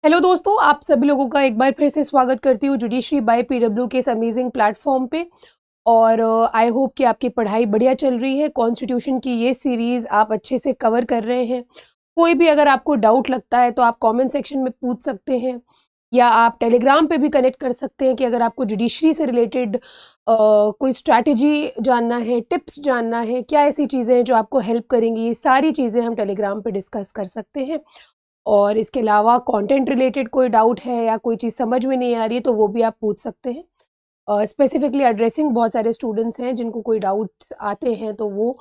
Hello दोस्तों, आप सभी लोगों का एक बार फिर से स्वागत करती हूँ जुडिशरी बाय पीडब्ल्यू के इस अमेजिंग प्लेटफॉर्म पे। और आई होप कि आपकी पढ़ाई बढ़िया चल रही है। कॉन्स्टिट्यूशन की ये सीरीज़ आप अच्छे से कवर कर रहे हैं। कोई भी अगर आपको डाउट लगता है तो आप कमेंट सेक्शन में पूछ सकते हैं, या आप टेलीग्राम पे भी कनेक्ट कर सकते हैं कि अगर आपको जुडिशरी से रिलेटेड कोई स्ट्रैटेजी जानना है, टिप्स जानना है, क्या ऐसी चीज़ें हैं जो आपको हेल्प करेंगी, ये सारी चीज़ें हम टेलीग्राम पे डिस्कस कर सकते हैं। और इसके अलावा कंटेंट रिलेटेड कोई डाउट है या कोई चीज़ समझ में नहीं आ रही है तो वो भी आप पूछ सकते हैं। स्पेसिफिकली एड्रेसिंग बहुत सारे स्टूडेंट्स हैं जिनको कोई डाउट्स आते हैं, तो वो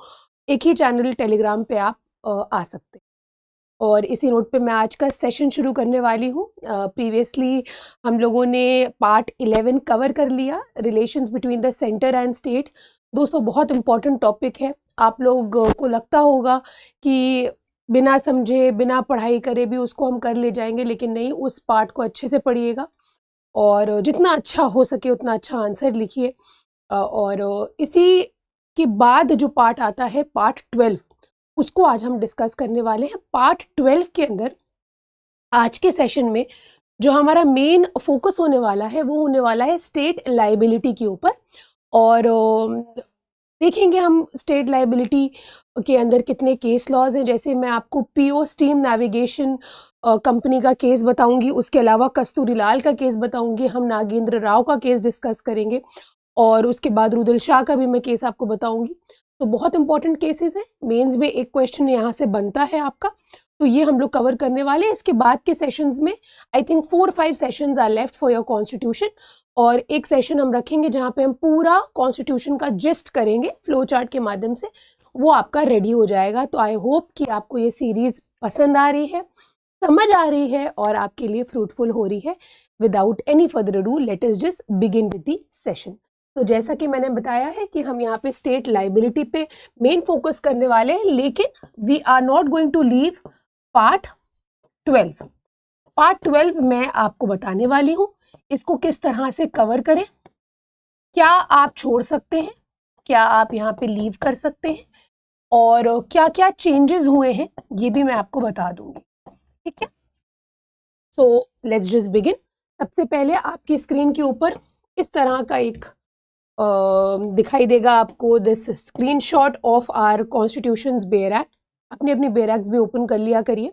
एक ही चैनल टेलीग्राम पे आप आ सकते हैं। और इसी नोट पे मैं आज का सेशन शुरू करने वाली हूँ। प्रीवियसली हम लोगों ने पार्ट 11 कवर कर लिया, relations between the centre and state. दोस्तों, बहुत इंपॉर्टेंट टॉपिक है। आप लोग को लगता होगा कि बिना समझे बिना पढ़ाई करे भी उसको हम कर ले जाएंगे, लेकिन नहीं, उस पार्ट को अच्छे से पढ़िएगा और जितना अच्छा हो सके उतना अच्छा आंसर लिखिए। और इसी के बाद जो पार्ट आता है पार्ट 12, उसको आज हम डिस्कस करने वाले हैं। पार्ट 12 के अंदर आज के सेशन में जो हमारा मेन फोकस होने वाला है वो होने वाला है स्टेट लायबिलिटी के ऊपर। और देखेंगे हम स्टेट लायबिलिटी के अंदर कितने केस लॉज हैं। जैसे मैं आपको पीओ स्टीम नेविगेशन कंपनी का केस बताऊंगी, उसके अलावा कस्तूरीलाल का केस बताऊंगी, हम नागेंद्र राव का केस डिस्कस करेंगे, और उसके बाद रुदल शाह का भी मैं केस आपको बताऊंगी। तो बहुत इंपॉर्टेंट केसेस हैं। मेंस में एक क्वेश्चन यहाँ से बनता है आपका, तो ये हम लोग कवर करने वाले हैं। इसके बाद के सेशंस में I think 4-5 sessions are left for your constitution, और एक सेशन हम रखेंगे जहाँ पे हम पूरा कॉन्स्टिट्यूशन का जिस्ट करेंगे फ्लो चार्ट के माध्यम से। वो आपका रेडी हो जाएगा। तो आई होप कि आपको ये सीरीज पसंद आ रही है, समझ आ रही है और आपके लिए फ्रूटफुल हो रही है। Without any further ado, let us just begin with the session. तो जैसा कि मैंने बताया है कि हम यहाँ पे स्टेट लायबिलिटी पे मेन फोकस करने वाले हैं, लेकिन we are not going to leave part 12। Part 12 मैं आपको बताने वाली हूँ इसको किस तरह से कवर करें, क्या आप छोड़ सकते हैं, क्या आप यहाँ पे लीव कर सकते हैं, और क्या क्या चेंजेस हुए हैं ये भी मैं आपको बता दूंगी। ठीक है, सो लेट्स जस्ट बिगिन। सबसे पहले आपकी स्क्रीन के ऊपर इस तरह का एक दिखाई देगा आपको, this screenshot of our constitution's bare act. अपनी अपनी बेयर एक्ट्स भी ओपन कर लिया करिए।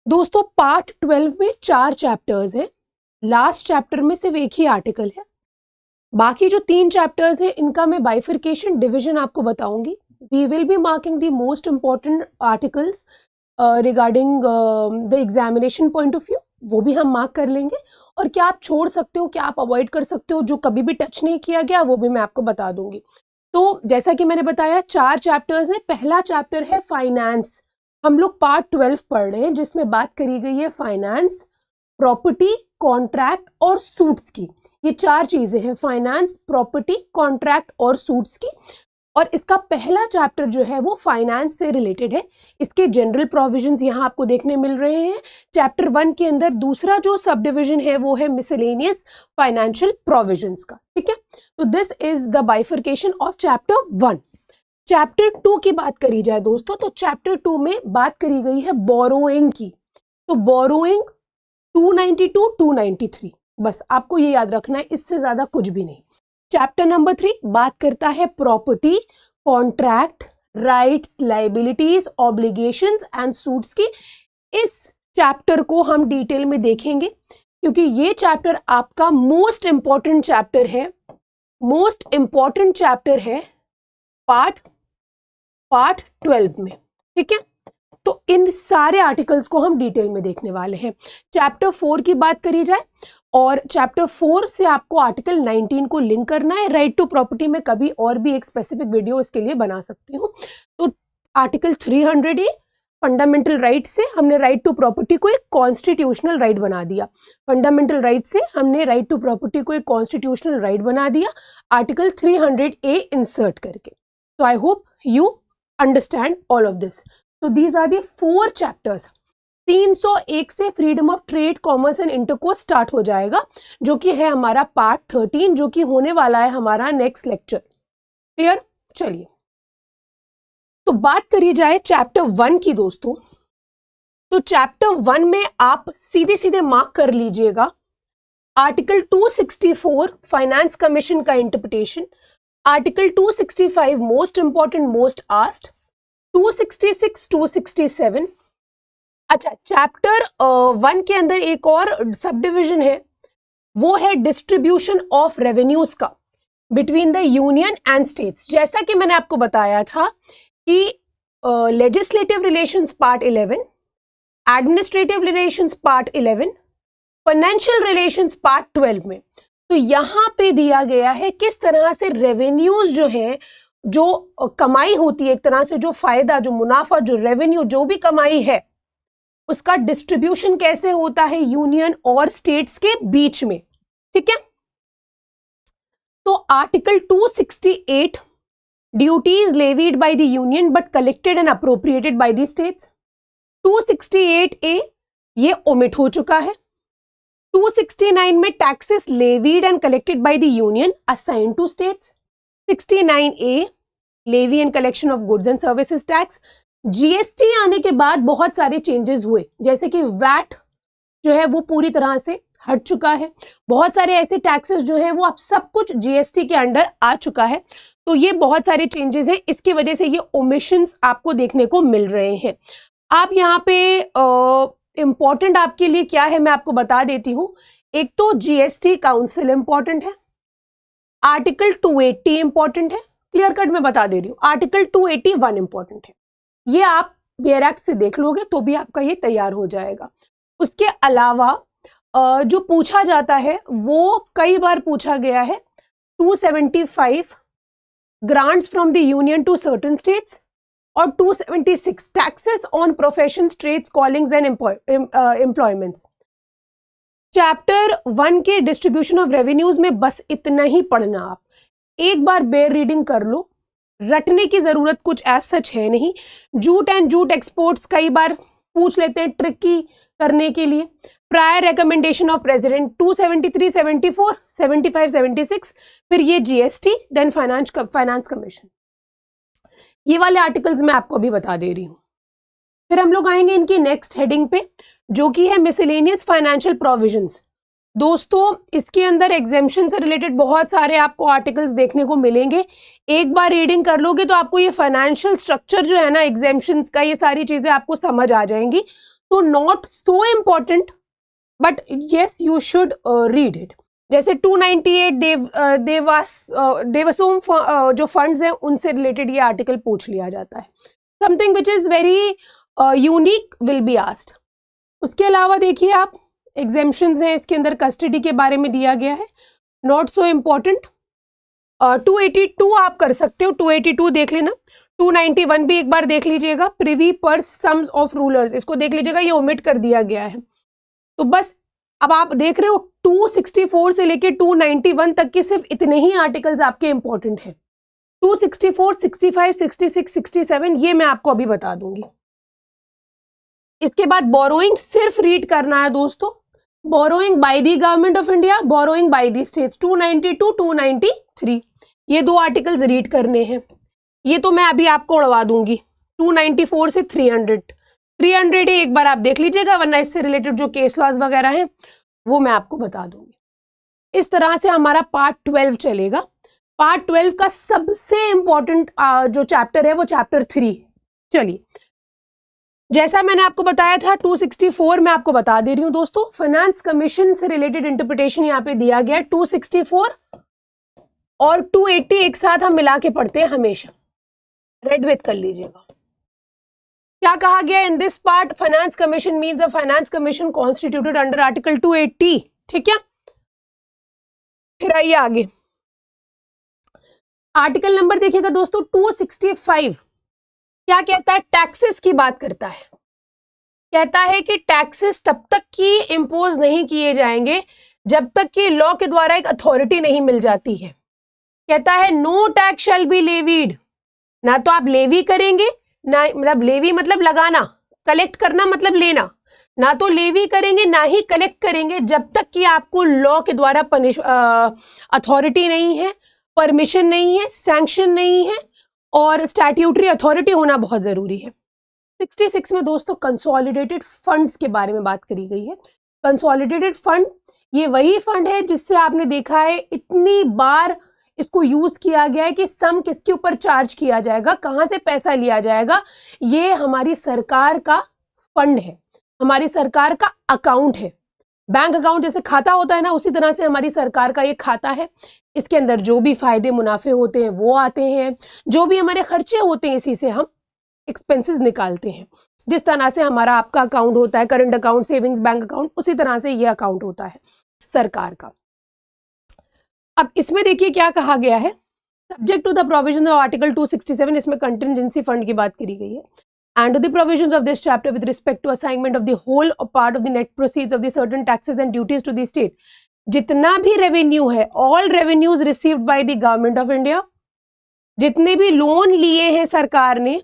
दोस्तों, पार्ट 12 में 4 चैप्टर्स हैं। लास्ट चैप्टर में सिर्फ एक ही आर्टिकल है। बाकी जो 3 चैप्टर्स हैं इनका मैं बाइफरकेशन डिवीजन आपको बताऊंगी। We will be marking the most important articles regarding the examination point of view, वो भी हम मार्क कर लेंगे। और क्या आप छोड़ सकते हो, क्या आप अवॉइड कर सकते हो, जो कभी भी टच नहीं किया गया, वो भी मैं आपको बता दूंगी। तो जैसा कि मैंने बताया 4 चैप्टर्स हैं। पहला चैप्टर है फाइनेंस। हम लोग पार्ट 12 पढ़ रहे हैं जिसमें बात करी गई है फाइनेंस, प्रॉपर्टी, कॉन्ट्रैक्ट और सूट्स की। ये 4 चीजें हैं, फाइनेंस, प्रॉपर्टी, कॉन्ट्रैक्ट और सूट्स की। और इसका पहला चैप्टर जो है वो फाइनेंस से रिलेटेड है। इसके जनरल प्रोविजंस यहाँ आपको देखने मिल रहे हैं। चैप्टर 1 के अंदर दूसरा जो सब डिविजन है वो है मिसलेनियस फाइनेंशियल प्रोविजंस का। ठीक है, तो this is the bifurcation of chapter 1। Chapter 2 की बात करी जाए दोस्तों, तो चैप्टर 2 में बात करी गई है बोरोइंग की। तो बोरोइंग 292 293, बस आपको ये याद रखना है, इससे ज्यादा कुछ भी नहीं। चैप्टर नंबर 3 बात करता है property, contract, rights, liabilities, obligations and suits की। इस चैप्टर को हम डिटेल में देखेंगे क्योंकि ये चैप्टर आपका मोस्ट इंपॉर्टेंट चैप्टर है। मोस्ट इंपॉर्टेंट चैप्टर है पार्ट 12 में। ठीक है, तो इन सारे आर्टिकल्स को हम डिटेल में देखने वाले हैं। चैप्टर 4 की बात करी जाए, और चैप्टर 4 से आपको आर्टिकल 19 को लिंक करना है। राइट टू प्रॉपर्टी में कभी और भी एक स्पेसिफिक वीडियो इसके लिए बना सकती हूँ। तो आर्टिकल 300 फंडामेंटल राइट से हमने राइट टू प्रॉपर्टी को एक कॉन्स्टिट्यूशनल राइट बना दिया। फंडामेंटल राइट से हमने राइट टू प्रॉपर्टी को एक कॉन्स्टिट्यूशनल राइट बना दिया आर्टिकल 300A इंसर्ट करके। तो I hope you understand all of this. So these are the 4 chapters। 301 से freedom of trade, commerce and intercourse start हो जाएगा, जो कि है हमारा पार्ट 13, जो कि होने वाला है हमारा नेक्स्ट लेक्चर। क्लियर? चलिए, तो बात करी जाए चैप्टर 1 की दोस्तों, तो चैप्टर 1 में आप सीधे सीधे मार्क कर लीजिएगा आर्टिकल 264 फाइनेंस कमीशन का interpretation, article 265 most important most asked, 266 267। अच्छा, चैप्टर 1 के अंदर एक और सब डिविजन है, वो है डिस्ट्रीब्यूशन ऑफ रेवेन्यूज का between the union and states. जैसा कि मैंने आपको बताया था कि legislative relations part 11, administrative relations part 11, financial relations part 12 में, तो यहाँ पे दिया गया है किस तरह से रेवेन्यूज जो है, जो कमाई होती है, एक तरह से जो फायदा, जो मुनाफा, जो रेवेन्यू, जो भी कमाई है, उसका डिस्ट्रीब्यूशन कैसे होता है यूनियन और स्टेट्स के बीच में। ठीक है, तो article 268 duties levied by the union but collected and appropriated by the states. 268A ये ओमिट हो चुका है। 269 में taxes levied and collected by the union assign to states. 69A levy and collection of goods and services tax. GST आने के बाद बहुत सारे चेंजेस हुए, जैसे कि वैट जो है वो पूरी तरह से हट चुका है, बहुत सारे ऐसे टैक्सेस जो है वो अब सब कुछ जीएसटी के अंडर आ चुका है। तो ये बहुत सारे चेंजेस हैं, इसकी वजह से ये ओमिशंस आपको देखने को मिल रहे हैं। आप यहाँ पे इम्पॉर्टेंट आपके लिए क्या है मैं आपको बता देती हूँ। एक तो जीएसटी काउंसिल इंपॉर्टेंट है, आर्टिकल 280 इंपॉर्टेंट है, क्लियर कट मैं बता दे रही हूँ। आर्टिकल 281 इंपॉर्टेंट है, ये आप बेयर एक्ट से देख लोगे तो भी आपका ये तैयार हो जाएगा। उसके अलावा जो पूछा जाता है वो कई बार पूछा गया है 275 grants from the union to certain states और 276 taxes on professions, trades, callings and employments. Chapter 1 के डिस्ट्रीब्यूशन ऑफ रेवेन्यूज में बस इतना ही पढ़ना, आप एक बार बेयर रीडिंग कर लो, रटने की जरूरत कुछ एज सच है नहीं। जूट एंड जूट एक्सपोर्ट्स कई बार पूछ लेते हैं ट्रिकी करने के लिए। प्रायर रिकमेंडेशन ऑफ प्रेसिडेंट 273, 74, 75, 76, फिर ये जीएसटी, देन फाइनेंस कमीशन, ये वाले आर्टिकल्स मैं आपको अभी बता दे रही हूँ। फिर हम लोग आएंगे इनकी नेक्स्ट हेडिंग पे, जो कि है मिसलेनियस फाइनेंशियल प्रोविजंस। दोस्तों इसके अंदर एग्जेम्पशन से रिलेटेड बहुत सारे आपको आर्टिकल्स देखने को मिलेंगे। एक बार रीडिंग कर लोगे तो आपको ये फाइनेंशियल स्ट्रक्चर जो है ना एग्जेम्पशंस का, ये सारी चीजें आपको समझ आ जाएंगी। तो not so important but yes you should read it. जैसे 298 देवसोम जो फंड्स हैं उनसे रिलेटेड ये आर्टिकल पूछ लिया जाता है। Something which is very unique will be asked. उसके अलावा देखिए आप एग्जेम्पशंस हैं, इसके अंदर कस्टडी के बारे में दिया गया है, नॉट सो इम्पॉर्टेंट। 282 आप कर सकते हो, 282 देख लेना। 291 भी एक बार देख लीजिएगा, privy purse sums of rulers, इसको देख लीजिएगा, ये ओमिट कर दिया गया है। तो बस अब आप देख रहे हो 264 से लेके 291 तक के सिर्फ इतने ही आर्टिकल्स आपके इंपॉर्टेंट हैं। 264, 65, 66, 67 ये मैं आपको अभी बता दूंगी। इसके बाद बोरोइंग सिर्फ रीड करना है दोस्तों, borrowing by the government of India, borrowing bye the states 292, 293, ये दो आर्टिकल्स रीड करने हैं। ये तो मैं अभी आपको उड़वा दूंगी 294 से 300 एक बार आप देख लीजिएगा, वरना इससे रिलेटेड जो केस लॉज वगैरह हैं वो मैं आपको बता दूंगी। इस तरह से हमारा पार्ट 12 चलेगा। पार्ट 12 का सबसे इंपॉर्टेंट जो चैप्टर है वो चैप्टर 3। चलिए, जैसा मैंने आपको बताया था 264 मैं आपको बता दे रही हूं दोस्तों, फाइनेंस कमीशन से रिलेटेड इंटरप्रिटेशन यहाँ पे दिया गया है। 264 और 280 एक साथ हम मिला के पढ़ते हैं हमेशा, रेड विथ कर लीजिएगा। क्या कहा गया in this part, finance commission means a finance commission constituted under article 280। ठीक है, फिर आइए आगे, आर्टिकल नंबर देखिएगा दोस्तों 265 क्या कहता है, टैक्सेस की बात करता है। कहता है कि टैक्सेस तब तक की इंपोज नहीं किए जाएंगे जब तक कि लॉ के द्वारा एक अथॉरिटी नहीं मिल जाती है। कहता है no tax shall be levied, ना तो आप लेवी करेंगे, ना मतलब लेवी मतलब लगाना, कलेक्ट करना मतलब लेना, ना तो लेवी करेंगे ना ही कलेक्ट करेंगे जब तक कि आपको लॉ के द्वारा अथॉरिटी नहीं है, परमिशन नहीं है, सैंक्शन नहीं है, और स्टैट्यूटरी अथॉरिटी होना बहुत जरूरी है। 66 में दोस्तों कंसोलिडेटेड फंड्स के बारे में बात करी गई है। कंसोलिडेटेड फंड ये वही फंड है जिससे आपने देखा है इतनी बार इसको यूज किया गया है कि सम किसके ऊपर चार्ज किया जाएगा, कहां से पैसा लिया जाएगा। ये हमारी सरकार का फंड है, हमारी सरकार का अकाउंट है। बैंक अकाउंट जैसे खाता होता है ना, उसी तरह से हमारी सरकार का ये खाता है। इसके अंदर जो भी फायदे मुनाफे होते हैं वो आते हैं, जो भी हमारे खर्चे होते हैं इसी से हम एक्सपेंसेस निकालते हैं। जिस तरह से हमारा आपका अकाउंट होता है, current account, savings bank account, उसी तरह से ये अकाउंट होता है सरकार का। अब इसमें देखिए क्या कहा गया है, subject to the provision of article 267, इसमें कंटिजेंसी फंड की बात करी गई है। And the provisions of this chapter with respect to assignment of the whole or part of the net proceeds of the certain taxes and duties to the state, जितना भी revenue है, all revenues received by the government of India, जितने भी loan लिए हैं सरकार ने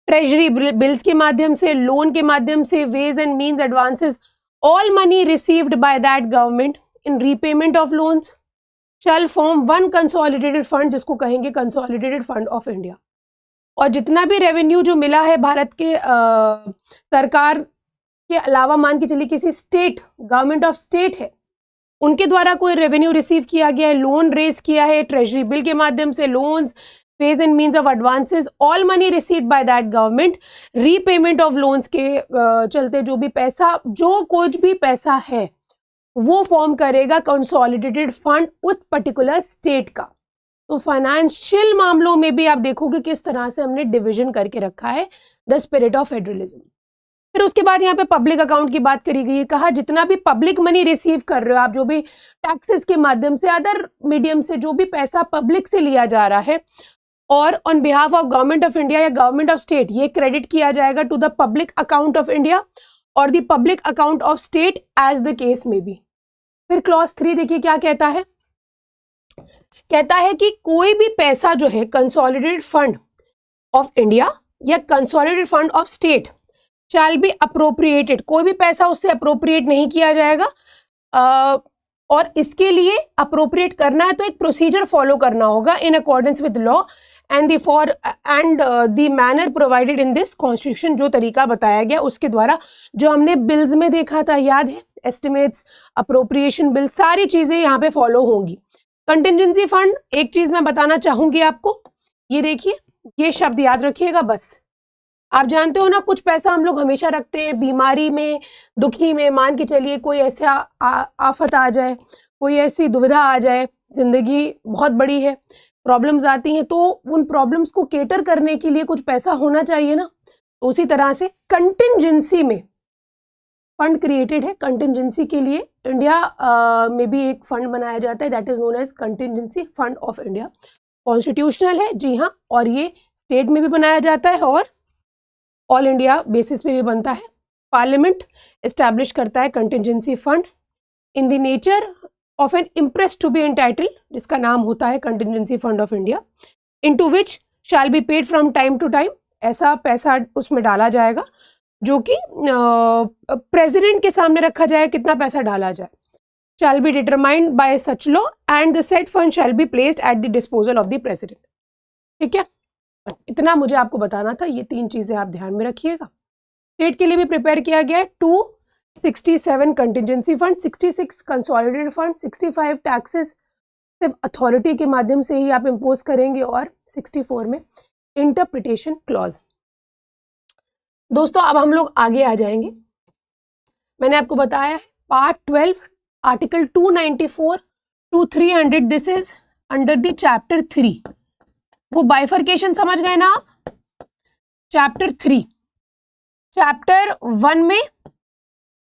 treasury bills के माध्यम से, लोन के माध्यम से, ways and means advances, all money received by that government in repayment of loans shall form one consolidated fund, जिसको कहेंगे consolidated fund of India। और जितना भी रेवेन्यू जो मिला है भारत के सरकार के अलावा, मान के चलिए किसी स्टेट, गवर्नमेंट ऑफ स्टेट है, उनके द्वारा कोई रेवेन्यू रिसीव किया गया है, लोन रेज किया है ट्रेजरी बिल के माध्यम से, loans, phase and means of advances, all money received by that government, repayment of loans के चलते जो भी पैसा, जो कुछ भी पैसा है वो फॉर्म करेगा कंसोलिडेटेड फंड उस पर्टिकुलर स्टेट का। तो फाइनेंशियल मामलों में भी आप देखोगे किस तरह से हमने डिवीजन करके रखा है, द स्पिरिट ऑफ फेडरलिज्म। फिर उसके बाद यहाँ पे पब्लिक अकाउंट की बात करी गई है। कहा जितना भी पब्लिक मनी रिसीव कर रहे हो आप, जो भी टैक्सेस के माध्यम से, अदर मीडियम से जो भी पैसा पब्लिक से लिया जा रहा है और on behalf of government of India या गवर्नमेंट ऑफ स्टेट, ये क्रेडिट किया जाएगा to the public account of India और the public account of state as the case may be. फिर क्लॉज 3 देखिए क्या कहता है, कहता है कि कोई भी पैसा जो है कंसोलिडेटेड फंड ऑफ इंडिया या consolidated fund of state shall be appropriated, कोई भी पैसा उससे अप्रोप्रिएट नहीं किया जाएगा। और इसके लिए अप्रोप्रिएट करना है तो एक प्रोसीजर फॉलो करना होगा in accordance with law and the manner provided in this constitution. जो तरीका बताया गया उसके द्वारा, जो हमने बिल्स में देखा था याद है, एस्टिमेट्स, अप्रोप्रिएशन बिल, सारी चीजें यहाँ पे फॉलो होंगी। कंटिजेंसी फंड, एक चीज मैं बताना चाहूंगी आपको, ये देखिए, ये शब्द याद रखिएगा बस। आप जानते हो ना, कुछ पैसा हम लोग हमेशा रखते हैं बीमारी में, दुखी में, मान के चलिए कोई ऐसा आफत आ जाए, कोई ऐसी दुविधा आ जाए, जिंदगी बहुत बड़ी है, प्रॉब्लम्स आती हैं, तो उन प्रॉब्लम्स को केटर करने के लिए कुछ पैसा होना चाहिए ना। तो उसी तरह से कंटिजेंसी में फंड क्रिएटेड है। कंटिजेंसी के लिए इंडिया में भी एक फंड बनाया जाता है, that is known as contingency fund of India. Constitutional है जी हाँ, और ये स्टेट में भी बनाया जाता है और ऑल इंडिया बेसिस पे भी बनता है। पार्लियामेंट एस्टैब्लिश करता है contingency fund in the nature of an imprest to be entitled, जिसका नाम होता है contingency fund of India, into which shall be paid from time to time. ऐसा पैसा उसमें डाला जाएगा जो कि प्रेसिडेंट के सामने रखा जाए कितना पैसा डाला जाए, shall be determined by such law and the set fund shall be placed at the disposal of the president. ठीक है, बस इतना मुझे आपको बताना था, ये 3 चीजें आप ध्यान में रखिएगा। स्टेट के लिए भी प्रिपेयर किया गया है 267 contingency fund, 66 consolidated fund, 65 taxes सिर्फ अथॉरिटी के माध्यम से ही आप इम्पोज करेंगे और 64 में इंटरप्रिटेशन क्लॉज। दोस्तों अब हम लोग आगे आ जाएंगे। मैंने आपको बताया part 12 article 294 to 300, this is under the chapter 3। वो बाइफर्केशन समझ गए ना आप? चैप्टर 3, चैप्टर 1 में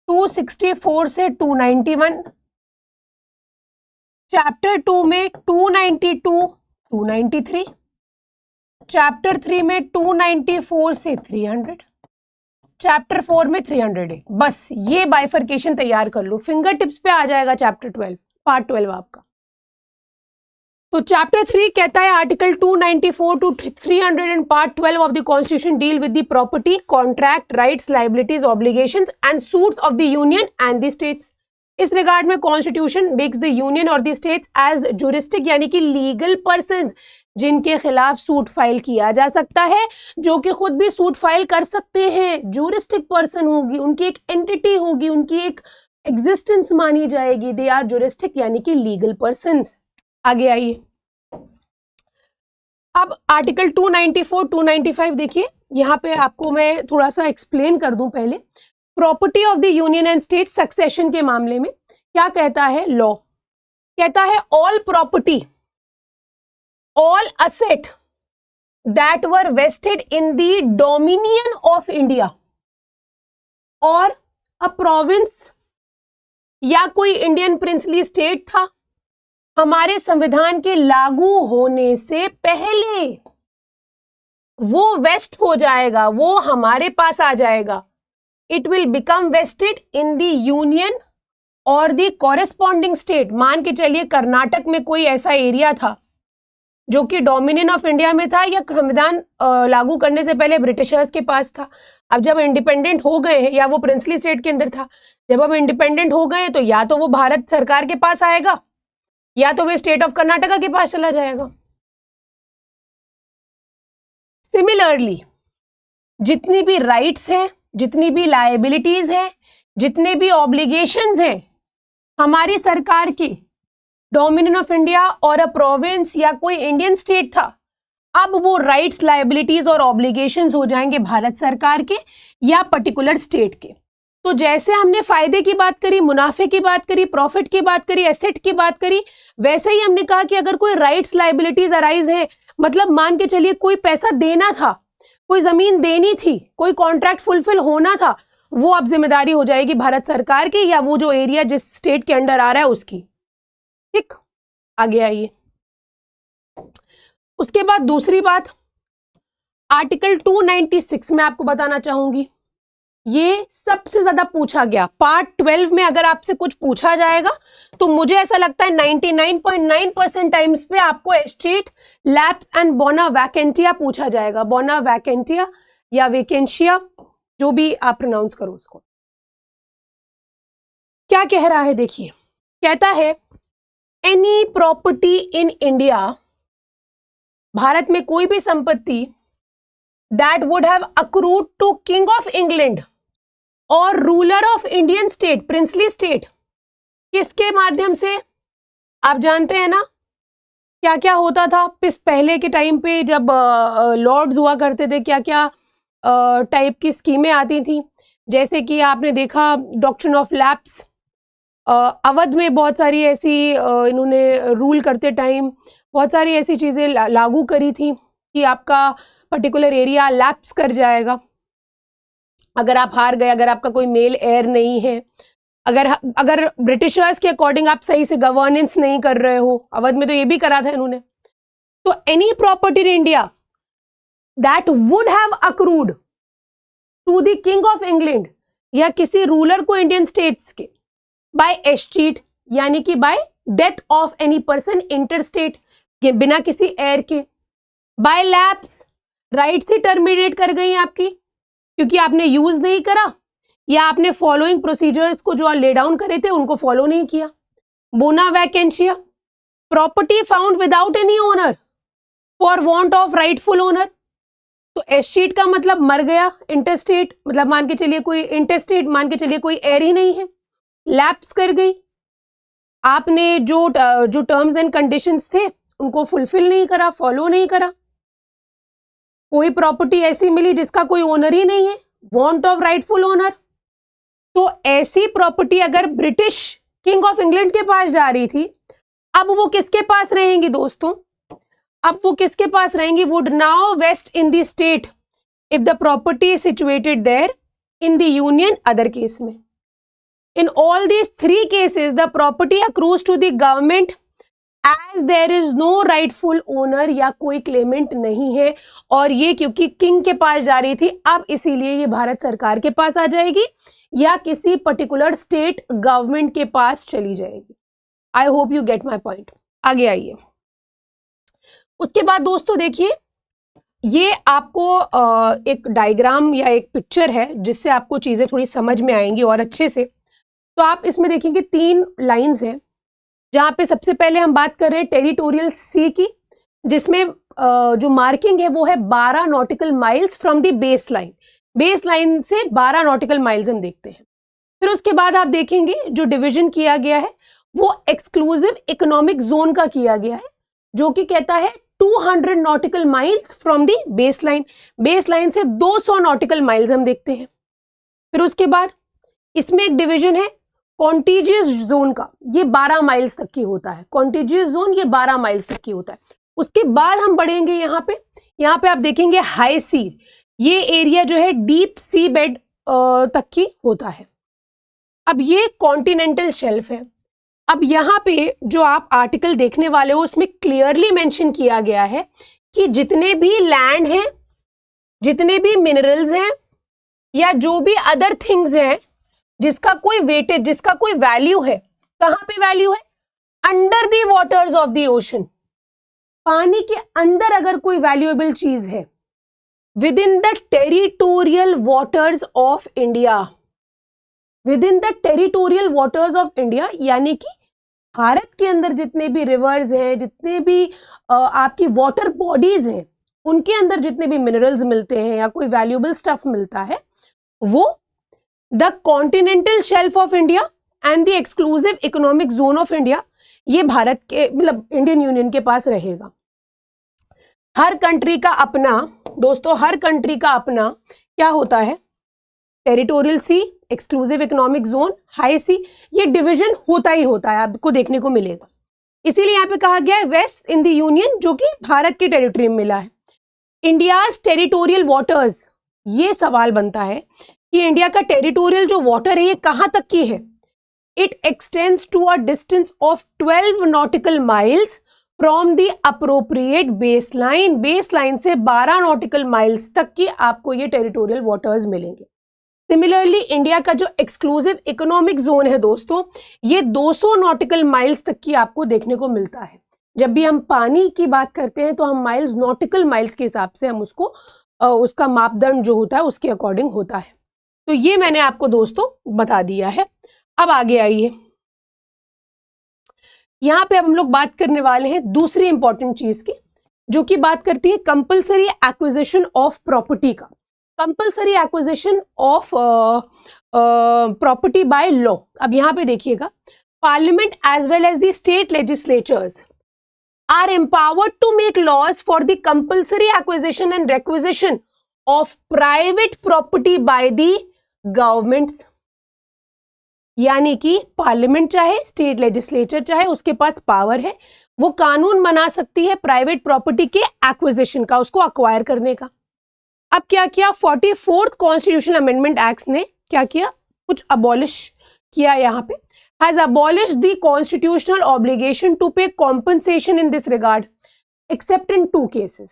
264 से 291, चैप्टर 2 में 292 293, चैप्टर 3 में 294 से 300, चैप्टर 4 में 300 है। बस ये बाइफर्केशन तैयार कर लो, फिंगर टिप्स पे आ जाएगा चैप्टर 12, पार्ट 12 आपका। तो चैप्टर 3 कहता है article 294 to 300 and part 12 of the constitution deal with the property, contract, rights, liabilities, obligations and suits of the union and the states. इस रिगार्ड में कॉन्स्टिट्यूशन मेक्स द यूनियन और the states as juristic यानी कि legal persons जिनके खिलाफ suit file किया जा सकता है, जो कि खुद भी सूट फाइल कर सकते हैं। जुरिस्टिक पर्सन होगी, उनकी एक एंटिटी होगी, उनकी एक एग्जिस्टेंस मानी जाएगी। दे आर जुरिस्टिक यानी कि लीगल पर्सन्स। आगे आइए, अब आर्टिकल 294 295 देखिए, यहाँ पे आपको मैं थोड़ा सा एक्सप्लेन कर दूं। पहले property of the union and state succession के मामले में क्या कहता है लॉ? कहता है all property, all asset that were vested in the dominion of India और अ प्रोविंस या कोई इंडियन प्रिंसली स्टेट था, हमारे संविधान के लागू होने से पहले वो वेस्ट हो जाएगा, वो हमारे पास आ जाएगा। It will become vested in the union और द कॉरेस्पॉन्डिंग स्टेट। मान के चलिए कर्नाटक में कोई ऐसा एरिया था जो कि डोमिनियन ऑफ इंडिया में था या संविधान लागू करने से पहले ब्रिटिशर्स के पास था। अब जब इंडिपेंडेंट हो गए हैं, या वो प्रिंसली स्टेट के अंदर था, जब अब इंडिपेंडेंट हो गए तो या तो वो भारत सरकार के पास आएगा या तो वे स्टेट ऑफ कर्नाटका के पास चला जाएगा। सिमिलरली जितनी भी राइट्स हैं, जितनी भी लायबिलिटीज हैं, जितने भी ऑब्लिगेशंस हैं हमारी सरकार की, डोमिनियन ऑफ इंडिया और अ प्रोविंस या कोई इंडियन स्टेट था, अब वो राइट्स, लायबिलिटीज और ऑब्लिगेशंस हो जाएंगे भारत सरकार के या पर्टिकुलर स्टेट के। तो जैसे हमने फायदे की बात करी, मुनाफे की बात करी, प्रॉफिट की बात करी, एसेट की बात करी, वैसे ही हमने कहा कि अगर कोई राइट्स, लायबिलिटीज अराइज है, मतलब मान के चलिए कोई पैसा देना था, कोई जमीन देनी थी, कोई कॉन्ट्रैक्ट फुलफिल होना था, वो अब जिम्मेदारी हो जाएगी भारत सरकार की या वो जो एरिया जिस स्टेट के अंडर आ रहा है उसकी। ठीक, आगे आइए। उसके बाद दूसरी बात, आर्टिकल 296 में आपको बताना चाहूंगी, ये सबसे ज्यादा पूछा गया। पार्ट 12 में अगर आपसे कुछ पूछा जाएगा तो मुझे ऐसा लगता है 99.9% टाइम्स पे आपको एस्टेट लैप्स एंड बोना वैकेंटिया पूछा जाएगा। बोना वैकेंटिया या वेकेंशिया, जो भी आप प्रोनाउंस करो उसको। क्या कह रहा है देखिए, कहता है एनी प्रॉपर्टी इन इंडिया, भारत में कोई भी संपत्ति that would have accrued to king of England और ruler of Indian state, princely state, किसके माध्यम से? आप जानते हैं ना क्या क्या होता था पहले के टाइम पे जब लॉर्ड्स हुआ करते थे, क्या क्या टाइप की स्कीमें आती थी। जैसे कि आपने देखा डॉक्ट्रिन ऑफ लैप्स, अवध में बहुत सारी ऐसी इन्होंने रूल करते टाइम बहुत सारी ऐसी चीज़ें लागू करी थी कि आपका पर्टिकुलर एरिया लैप्स कर जाएगा अगर आप हार गए, अगर आपका कोई मेल एयर नहीं है, अगर ब्रिटिशर्स के अकॉर्डिंग आप सही से गवर्नेंस नहीं कर रहे हो। अवध में तो ये भी करा था इन्होंने। तो any property in India that would have accrued to the king of England या किसी रूलर को इंडियन स्टेट्स के बाय एस्टीट यानी कि by death of any person intestate, बिना किसी एयर के, बाय लैप्स, राइट से टर्मिनेट कर गई आपकी क्योंकि आपने यूज नहीं करा या आपने फॉलोइंग प्रोसीजर्स को जो ले डाउन करे थे उनको फॉलो नहीं किया। Bona vacantia, property found without any owner for want of rightful owner. तो एस्टेट का मतलब मर गया, इंटरस्टेट मतलब मान के चलिए कोई इंटरस्टेट, मान के चलिए कोई एयर ही नहीं है, लैप्स कर गई, आपने जो टर्म्स एंड कंडीशंस थे उनको फुलफिल नहीं करा, फॉलो नहीं करा। कोई प्रॉपर्टी ऐसी मिली जिसका कोई ओनर ही नहीं है, वांट ऑफ राइटफुल ओनर। तो ऐसी प्रॉपर्टी अगर ब्रिटिश किंग ऑफ इंग्लैंड के पास जा रही थी, अब वो किसके पास रहेंगी दोस्तों? अब वो किसके पास रहेंगी? Would now vest in the state if the property is situated there in the union other case में। In all these 3 cases the property accrues to the government as there is no rightful owner या कोई Clement नहीं है। और ये क्योंकि king के पास जा रही थी, अब इसीलिए ये भारत सरकार के पास आ जाएगी या किसी पर्टिकुलर स्टेट गवर्नमेंट के पास चली जाएगी। I hope you get my point. आगे आइए। उसके बाद दोस्तों देखिए, ये आपको एक डायग्राम या एक पिक्चर है जिससे आपको चीजें थोड़ी समझ में आएंगी और अच्छे से। तो आप इसमें देखेंगे 3 लाइंस हैं, जहां पे सबसे पहले हम बात कर रहे हैं टेरिटोरियल सी की, जिसमें जो मार्किंग है वो है 12 nautical miles from the base line से 12 नॉटिकल माइल्स हम देखते हैं। फिर उसके बाद आप देखेंगे जो डिवीजन किया गया है वो एक्सक्लूसिव इकोनॉमिक जोन का किया गया है, जो कि कहता है 200 nautical miles from the base line से 200 नॉटिकल माइल्स हम देखते हैं। फिर उसके बाद इसमें एक डिवीजन है कॉन्टिजियस जोन का, ये 12 माइल्स तक की होता है। कॉन्टिजियस जोन ये 12 माइल्स तक की होता है। उसके बाद हम बढ़ेंगे यहाँ पे आप देखेंगे हाई सी, ये एरिया जो है डीप सी बेड तक की होता है। अब ये कॉन्टिनेंटल शेल्फ है। अब यहाँ पे जो आप आर्टिकल देखने वाले हो उसमें क्लियरली मेंशन किया गया है कि जितने भी लैंड हैं, जितने भी मिनरल्स हैं या जो भी अदर थिंग्स हैं जिसका कोई वेटेज, जिसका कोई वैल्यू है, कहाँ पे वैल्यू है? Under the waters of the ocean. पानी के अंदर अगर कोई वैल्यूएबल चीज है with in the territorial waters of India, with in the territorial waters of India, यानी कि भारत के अंदर जितने भी रिवर्स हैं, जितने भी आपकी वाटर बॉडीज हैं, उनके अंदर जितने भी मिनरल्स मिलते हैं या कोई वैल्यूएबल स्टफ मिलता है, वो the continental shelf of India and the exclusive economic zone of India, ये भारत के मतलब इंडियन यूनियन के पास रहेगा। हर कंट्री का अपना, दोस्तों हर कंट्री का अपना क्या होता है? Territorial sea, exclusive economic zone, high sea, ये डिवीजन होता ही होता है, आपको देखने को मिलेगा। इसीलिए यहाँ पे कहा गया है वेस्ट इन द यूनियन, जो कि भारत की टेरिटरी में मिला है। इंडियाज टेरिटोरियल वाटर्स, ये सवाल बनता है कि इंडिया का टेरिटोरियल जो वाटर है ये कहाँ तक की है? It extends to a distance of 12 nautical miles from the appropriate baseline से 12 नॉटिकल माइल्स तक की आपको ये टेरिटोरियल वाटर्स मिलेंगे। सिमिलरली इंडिया का जो एक्सक्लूसिव इकोनॉमिक जोन है दोस्तों, ये 200 नॉटिकल माइल्स तक की आपको देखने को मिलता है। जब भी हम पानी की बात करते हैं तो हम माइल्स, नॉटिकल माइल्स के हिसाब से हम उसको उसका मापदंड जो होता है उसके अकॉर्डिंग होता है। तो ये मैंने आपको दोस्तों बता दिया है। अब आगे आइए, यहाँ पे हम लोग बात करने वाले हैं दूसरी इंपॉर्टेंट चीज की, जो कि बात करती है कंपल्सरी एक्विजिशन ऑफ प्रॉपर्टी का। Compulsory acquisition of property by law. अब यहाँ पे देखिएगा, parliament as well as the state legislatures are empowered to make laws for the compulsory acquisition and requisition of private property by the governments। यानी कि parliament चाहे state legislature चाहे उसके पास power है, वो कानून बना सकती है प्राइवेट प्रॉपर्टी के एक्विजिशन का, उसको अक्वायर करने का। अब क्या किया 44th कॉन्स्टिट्यूशनल अमेंडमेंट एक्ट ने क्या किया? कुछ अबॉलिश किया। यहाँ पे has abolished the constitutional obligation to pay compensation in this regard except in 2 cases।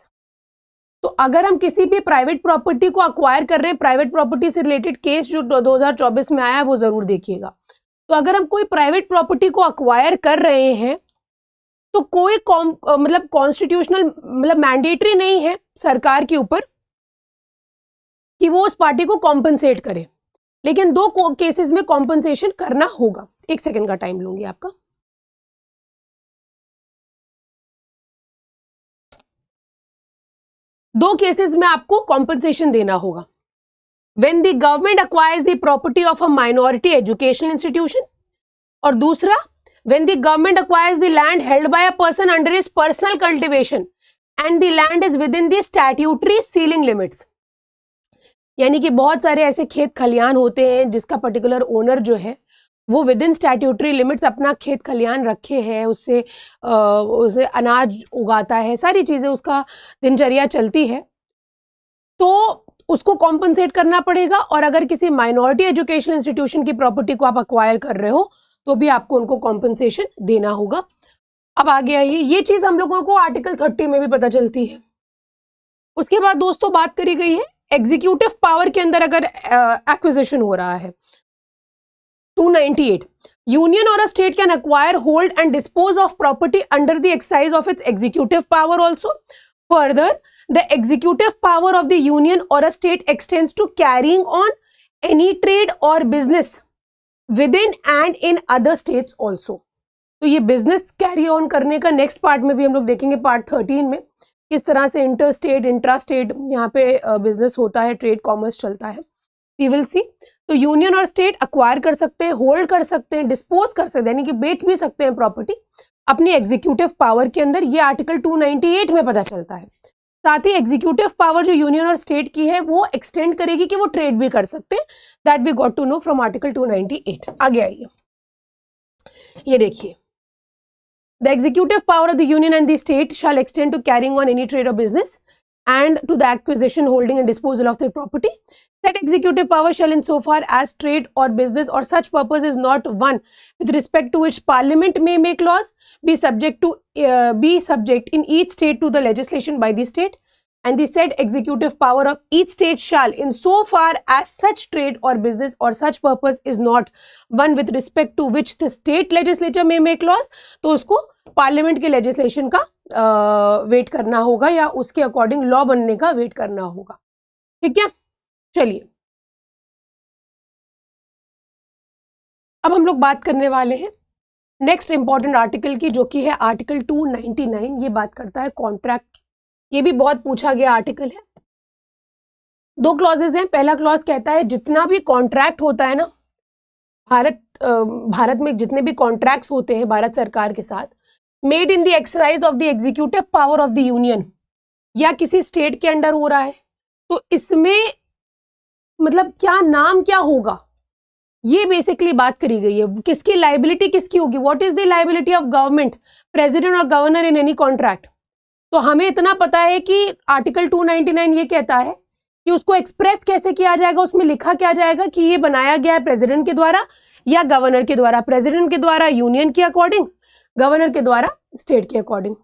तो अगर हम किसी भी प्राइवेट प्रॉपर्टी को अक्वायर कर रहे हैं, प्राइवेट प्रॉपर्टी से रिलेटेड केस जो 2024 में आया है वो जरूर देखिएगा। तो अगर हम कोई प्राइवेट प्रॉपर्टी को अक्वायर कर रहे हैं तो कोई मतलब कॉन्स्टिट्यूशनल मतलब मैंडेटरी नहीं है सरकार के ऊपर कि वो उस पार्टी को कॉम्पनसेट करे, लेकिन 2 केसेस में कॉम्पनसेशन करना होगा। 1 सेकंड का टाइम लूंगी आपका। दो केसेस में आपको कॉम्पनसेशन देना होगा। When the government acquires the property of a minority educational institution, और दूसरा when the government acquires the land held by a person under his personal cultivation and the land is within the statutory ceiling limits। यानी कि बहुत सारे ऐसे खेत खलियान होते हैं जिसका पर्टिकुलर ओनर जो है वो विद इन स्टैट्यूटरी लिमिट्स अपना खेत खलियान रखे है, उसे अनाज उगाता है, सारी चीज़ें उसका दिनचर्या चलती है, तो उसको कॉम्पनसेट करना पड़ेगा। और अगर किसी माइनॉरिटी एजुकेशनल इंस्टीट्यूशन की प्रॉपर्टी को आप अक्वायर कर रहे हो तो भी आपको उनको कॉम्पनसेशन देना होगा। अब आगे आइए, ये चीज़ हम लोगों को आर्टिकल 30 में भी पता चलती है। उसके बाद दोस्तों बात करी गई है एग्जीक्यूटिव पावर के अंदर अगर एक्विजिशन हो रहा है। 298 यूनियन और a state can acquire, hold and dispose of property under the exercise of its executive power also. Further the executive power of the union और a state extends to carrying on any trade और business within and in other states also. तो ये business carry on करने का next part में भी हम लोग देखेंगे, पार्ट 13 में, किस तरह से इंटर स्टेट इंट्रा स्टेट यहाँ पे बिजनेस होता है, ट्रेड कॉमर्स चलता है, वी विल सी। तो यूनियन और स्टेट अक्वायर कर सकते हैं, होल्ड कर सकते हैं, डिस्पोज कर सकते हैं, यानी कि बेच भी सकते हैं प्रॉपर्टी अपनी एग्जीक्यूटिव पावर के अंदर। ये आर्टिकल 298 में पता चलता है। साथ ही एग्जीक्यूटिव पावर जो यूनियन और स्टेट की है वो एक्सटेंड करेगी कि वो ट्रेड भी कर सकते हैं। That we got to know from article 298। आगे आइए, ये देखिए, the executive power of the union and the state shall extend to carrying on any trade और business and to the acquisition, holding and disposal of their property. That executive power shall, in so far as trade or business or such purpose is not one with respect to which Parliament may make laws, be subject in each state to the legislation by the state, and the said executive power of each state shall, in so far as such trade or business or such purpose is not one with respect to which the state legislature may make laws, तो उसको parliament के legislation का wait करना होगा या उसके according law बनने का वेट करना होगा। ठीक है, चलिए अब हम लोग बात करने वाले हैं नेक्स्ट इंपॉर्टेंट आर्टिकल की, जो कि है आर्टिकल 299। ये बात करता है कॉन्ट्रैक्ट। ये भी बहुत पूछा गया आर्टिकल है। दो क्लॉजेज हैं। पहला क्लॉज कहता है जितना भी कॉन्ट्रैक्ट होता है ना, भारत में जितने भी कॉन्ट्रैक्ट्स होते हैं भारत सरकार के साथ, made in the exercise of the executive power of the union, या किसी स्टेट के अंडर हो रहा है, तो इसमें मतलब क्या नाम क्या होगा, ये बेसिकली बात करी गई है। किसकी लाइबिलिटी किसकी होगी, what is the liability of government, president और गवर्नर इन एनी कॉन्ट्रैक्ट। तो हमें इतना पता है कि आर्टिकल 299 ये कहता है कि उसको एक्सप्रेस कैसे किया जाएगा, उसमें लिखा क्या जाएगा कि ये बनाया गया है प्रेसिडेंट के द्वारा या गवर्नर के द्वारा। प्रेसिडेंट के द्वारा यूनियन के अकॉर्डिंग, गवर्नर के द्वारा स्टेट के according,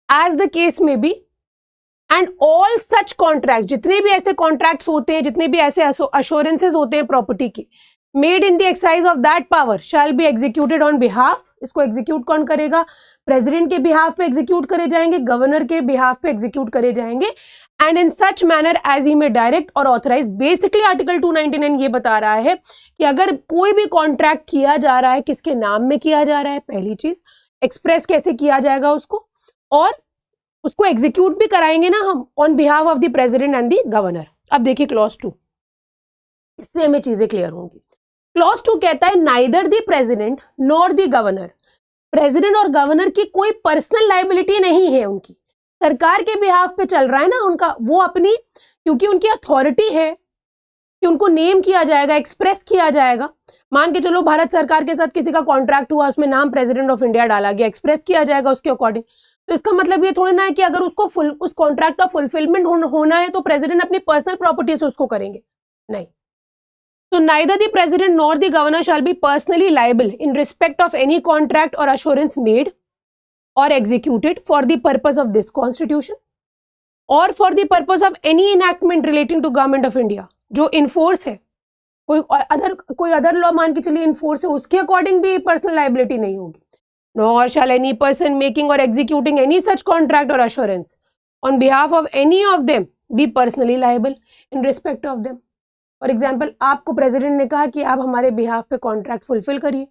as the case may be, and all such contract, जितने भी ऐसे कॉन्ट्रैक्ट्स होते हैं, जितने भी ऐसे अश्योरेंसेस होते हैं प्रॉपर्टी के, made in the exercise of that power shall be executed on behalf. इसको एग्जीक्यूट कौन करेगा, प्रेसिडेंट के बिहाफ पे एग्जीक्यूट करे जाएंगे, गवर्नर के बिहाफ पे एग्जीक्यूट करे जाएंगे, and in such manner as he may direct और ऑथराइज। बेसिकली आर्टिकल 299 ये बता रहा है कि अगर कोई भी कॉन्ट्रैक्ट किया जा रहा है, किसके नाम में किया जा रहा है, पहली चीज एक्सप्रेस कैसे किया जाएगा उसको, और उसको एग्जीक्यूट भी कराएंगे ना हम on behalf of the president and the governor. अब देखिए क्लॉज 2, इससे हमें चीजें क्लियर होंगी। क्लॉज 2 कहता है neither the president nor the governor, president और गवर्नर की कोई पर्सनल लाइबिलिटी नहीं है, उनकी सरकार के बिहाफ पे चल रहा है ना उनका, वो अपनी, क्योंकि उनकी अथॉरिटी है कि उनको नेम किया जाएगा, एक्सप्रेस किया जाएगा। मान के चलो भारत सरकार के साथ किसी का कॉन्ट्रैक्ट हुआ, उसमें नाम प्रेसिडेंट ऑफ इंडिया डाला गया, एक्सप्रेस किया जाएगा उसके अकॉर्डिंग। तो इसका मतलब ये थोड़ी ना है कि अगर उसको उस कॉन्ट्रैक्ट का फुलफिलमेंट होना है तो प्रेसिडेंट अपनी पर्सनल प्रॉपर्टी से उसको करेंगे, नहीं। So neither the president nor the governor shall be personally liable in respect of any contract or assurance made or executed for the purpose of this constitution or for the purpose of any enactment relating to government of India। जो enforce है, कोई other law मान के चलिए enforce है, उसके according भी personal liability नहीं होगी। Nor shall any person making or executing any such contract or assurance on behalf of any of them be personally liable in respect of them। For example, आपको president ने कहा कि आप हमारे behalf पे contract fulfil करिए,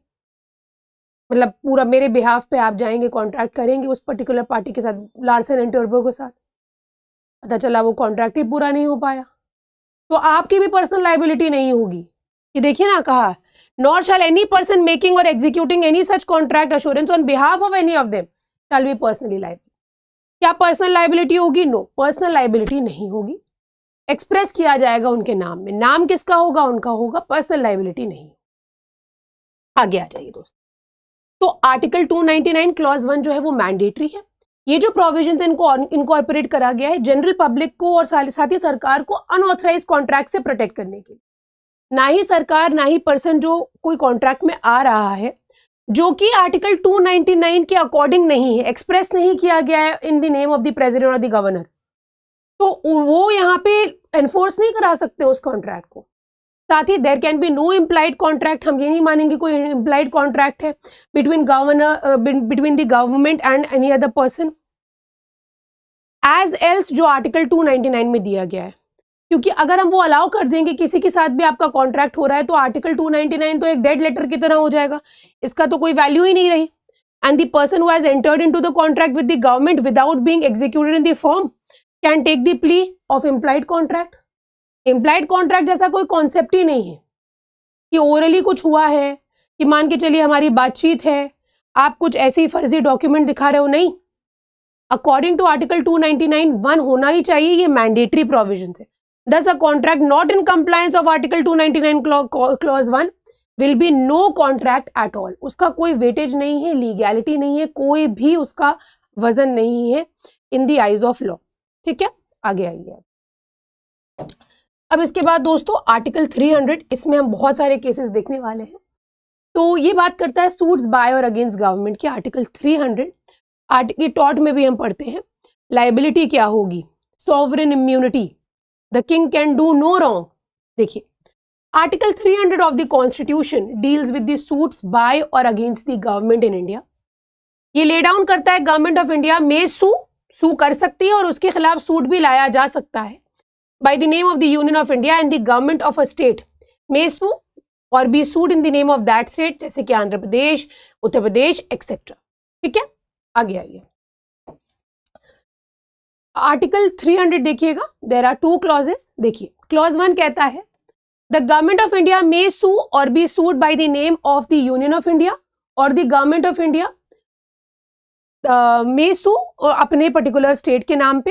मतलब पूरा मेरे बिहाफ पे आप जाएंगे, कॉन्ट्रैक्ट करेंगे उस पर्टिकुलर पार्टी के साथ, लार्सन एंड टोब्रो के साथ, पता चला वो कॉन्ट्रैक्ट ही पूरा नहीं हो पाया, तो आपकी भी पर्सनल लाइबिलिटी नहीं होगी। ये देखिए ना, कहा नॉर शैल एनी पर्सन मेकिंग और executing any such contract assurance on behalf of any of them shall be personally liable. क्या पर्सनल लाइबिलिटी होगी? नो, पर्सनल लाइबिलिटी नहीं होगी, एक्सप्रेस किया जाएगा उनके नाम में। नाम किसका होगा? उनका होगा, पर्सनल लाइबिलिटी नहीं। आगे आ जाइए दोस्त। तो आर्टिकल 299 क्लॉज 1 जो है वो मैंडेटरी है। ये जो प्रोविजंस इनको इनकॉर्पोरेट करा गया है जनरल पब्लिक को और साथ ही सरकार को अनऑथराइज कॉन्ट्रैक्ट से प्रोटेक्ट करने के लिए। ना ही सरकार ना ही पर्सन जो कोई कॉन्ट्रैक्ट में आ रहा है जो कि आर्टिकल 299 के अकॉर्डिंग नहीं है, एक्सप्रेस नहीं किया गया है इन the name of the president और द गवर्नर, तो वो यहाँ पे एनफोर्स नहीं करा सकते उस कॉन्ट्रैक्ट को। साथ ही there can be no implied contract, हम ये नहीं मानेंगे कोई इम्प्लाइड कॉन्ट्रैक्ट है between the government and any other person as else, जो आर्टिकल 299 में दिया गया है। क्योंकि अगर हम वो अलाउ कर देंगे किसी के साथ भी आपका कॉन्ट्रैक्ट हो रहा है तो आर्टिकल 299 तो एक डेड लेटर की तरह हो जाएगा, इसका तो कोई वैल्यू ही नहीं रही। And the person who has entered into the contract with the government without being executed in the form can take the plea of implied contract. Implied contract जैसा कोई कॉन्सेप्ट ही नहीं है कि ओरली कुछ हुआ है, कि मान के चलिए हमारी बातचीत है, आप कुछ ऐसे ही फर्जी डॉक्यूमेंट दिखा रहे हो, नहीं। अकॉर्डिंग टू आर्टिकल 299(1) होना ही चाहिए, ये मैंडेटरी प्रोविजन है। Thus, a contract not in compliance of Article 299 Clause 1 will be no contract at all. उसका कोई वेटेज नहीं है, लीगैलिटी नहीं है, कोई भी उसका वजन नहीं है इन दी आइज ऑफ लॉ। ठीक है, आगे आइए। अब इसके बाद दोस्तों आर्टिकल 300, इसमें हम बहुत सारे केसेस देखने वाले हैं। तो ये बात करता है सूट्स बाय और अगेंस्ट गवर्नमेंट की। आर्टिकल 300 आर्टिकल टॉट में भी हम पढ़ते हैं। लाइबिलिटी क्या होगी? Sovereign immunity, the king can do no wrong. देखिए article 300 of the constitution deals with the suits by और against the government in India. ये ले डाउन करता है गवर्नमेंट ऑफ इंडिया में सू कर सकती है और उसके खिलाफ सूट भी लाया जा सकता है। By the name of the union of India and the government of a state may sue or be sued in the name of that state, जैसे कि आंध्र प्रदेश, उत्तर प्रदेश एक्सेट्रा। ठीक है, आगे आइए। आर्टिकल 300 देखिएगा, देयर आर 2 क्लॉजेस। देखिए क्लॉज 1 कहता है the government of India may sue or be sued by the name of the union of India और the government of India may sue अपने पर्टिकुलर स्टेट के नाम पे,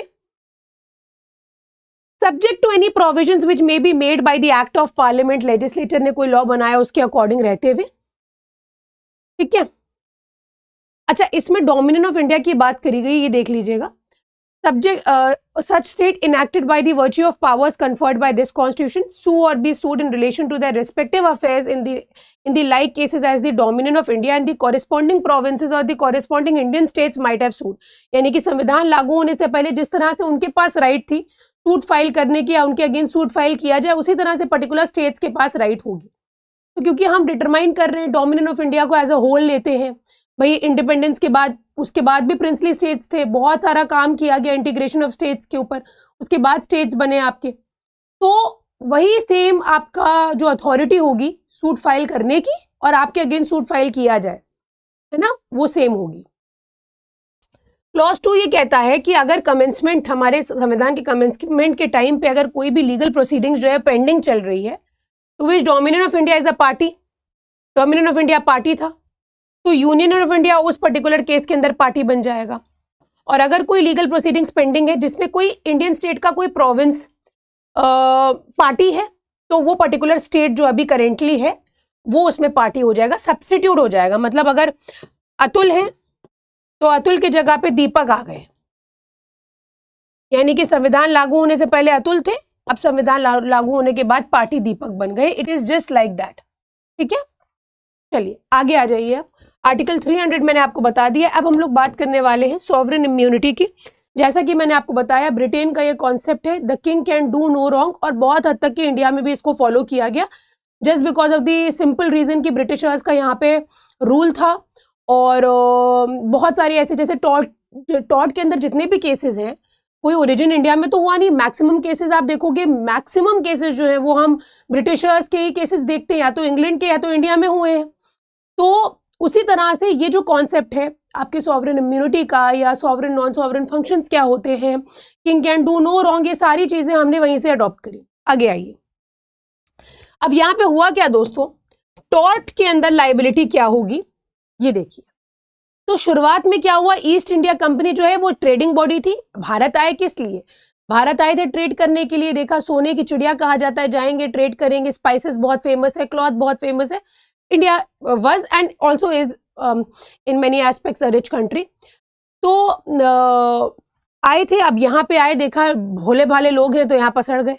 subject to any provisions which may be made by the act of parliament, legislature ने कोई law बनाया उसके according रहते हुए। ठीक है, अच्छा इसमें डोमिनियन ऑफ इंडिया की बात करी गई, ये देख लीजिएगा। Subject such state enacted by the virtue of powers conferred by this constitution sue or be sued in relation to their respective affairs in the like cases as the dominion of India and the corresponding provinces or the corresponding Indian states might have sued। यानी कि संविधान लागू होने से पहले जिस तरह से उनके पास राइट थी सूट फाइल करने की या उनके अगेंस्ट सूट फाइल किया जाए, उसी तरह से पर्टिकुलर स्टेट्स के पास राइट होगी। तो क्योंकि हम डिटरमाइन कर रहे हैं डोमिनियन ऑफ इंडिया को एज अ होल लेते हैं, भाई इंडिपेंडेंस के बाद उसके बाद भी प्रिंसली स्टेट्स थे, बहुत सारा काम किया गया इंटीग्रेशन ऑफ स्टेट्स के ऊपर, उसके बाद स्टेट्स बने आपके, तो वही सेम आपका जो अथॉरिटी होगी सूट फाइल करने की और आपके अगेंस्ट सूट फाइल किया जाए, है ना, वो सेम होगी। क्लॉज 2 ये कहता है कि अगर कमेंसमेंट, हमारे संविधान के कमेंसमेंट के टाइम पे अगर कोई भी लीगल प्रोसीडिंग्स जो है पेंडिंग चल रही है, तो which dominion of India is a party, dominion of India party था, तो यूनियन ऑफ इंडिया उस पर्टिकुलर केस के अंदर पार्टी बन जाएगा। और अगर कोई लीगल प्रोसीडिंग्स पेंडिंग है जिसमें कोई इंडियन स्टेट का कोई प्रोविंस पार्टी है, तो वो पर्टिकुलर स्टेट जो अभी करेंटली है वो उसमें पार्टी हो जाएगा, सब्स्टिट्यूट हो जाएगा। मतलब अगर अतुल है तो अतुल की जगह पे दीपक आ गए, यानी कि संविधान लागू होने से पहले अतुल थे, अब संविधान लागू होने के बाद पार्टी दीपक बन गए। It is just like that. ठीक है, चलिए आगे आ जाइए। अब आर्टिकल 300 मैंने आपको बता दिया। अब हम लोग बात करने वाले हैं सॉवरेन इम्यूनिटी की। जैसा कि मैंने आपको बताया ब्रिटेन का ये कॉन्सेप्ट है the king can do no wrong, और बहुत हद तक कि इंडिया में भी इसको फॉलो किया गया just because of the simple reason कि ब्रिटिशर्स का यहाँ पे रूल था। और बहुत सारी ऐसे, जैसे टॉट के अंदर जितने भी केसेस हैं, कोई ओरिजिन इंडिया में तो हुआ नहीं। मैक्सिमम केसेस आप देखोगे, मैक्सिमम केसेस जो है वो हम ब्रिटिशर्स के ही केसेस देखते हैं, या तो इंग्लैंड के या तो इंडिया में हुए हैं। तो उसी तरह से ये जो कॉन्सेप्ट है आपके सॉवरेन इम्यूनिटी का या सॉवरेन नॉन सॉवरेन फंक्शंस क्या होते हैं, king can do no wrong, ये सारी चीजें हमने वहीं से अडॉप्ट करी। आगे आइए। अब यहाँ पे हुआ क्या दोस्तों, टॉर्ट के अंदर लाइबिलिटी क्या होगी ये देखिए। तो शुरुआत में क्या हुआ, ईस्ट इंडिया कंपनी जो है वो ट्रेडिंग बॉडी थी। भारत आए किस लिए, भारत आए थे ट्रेड करने के लिए। देखा सोने की चिड़िया कहा जाता है, जाएंगे ट्रेड करेंगे, स्पाइसेस बहुत फेमस है, क्लॉथ बहुत फेमस है। India was and also is in many aspects a rich country। तो आए थे, अब यहाँ पे आए, देखा भोले भाले लोग हैं तो यहाँ पसड़ गए,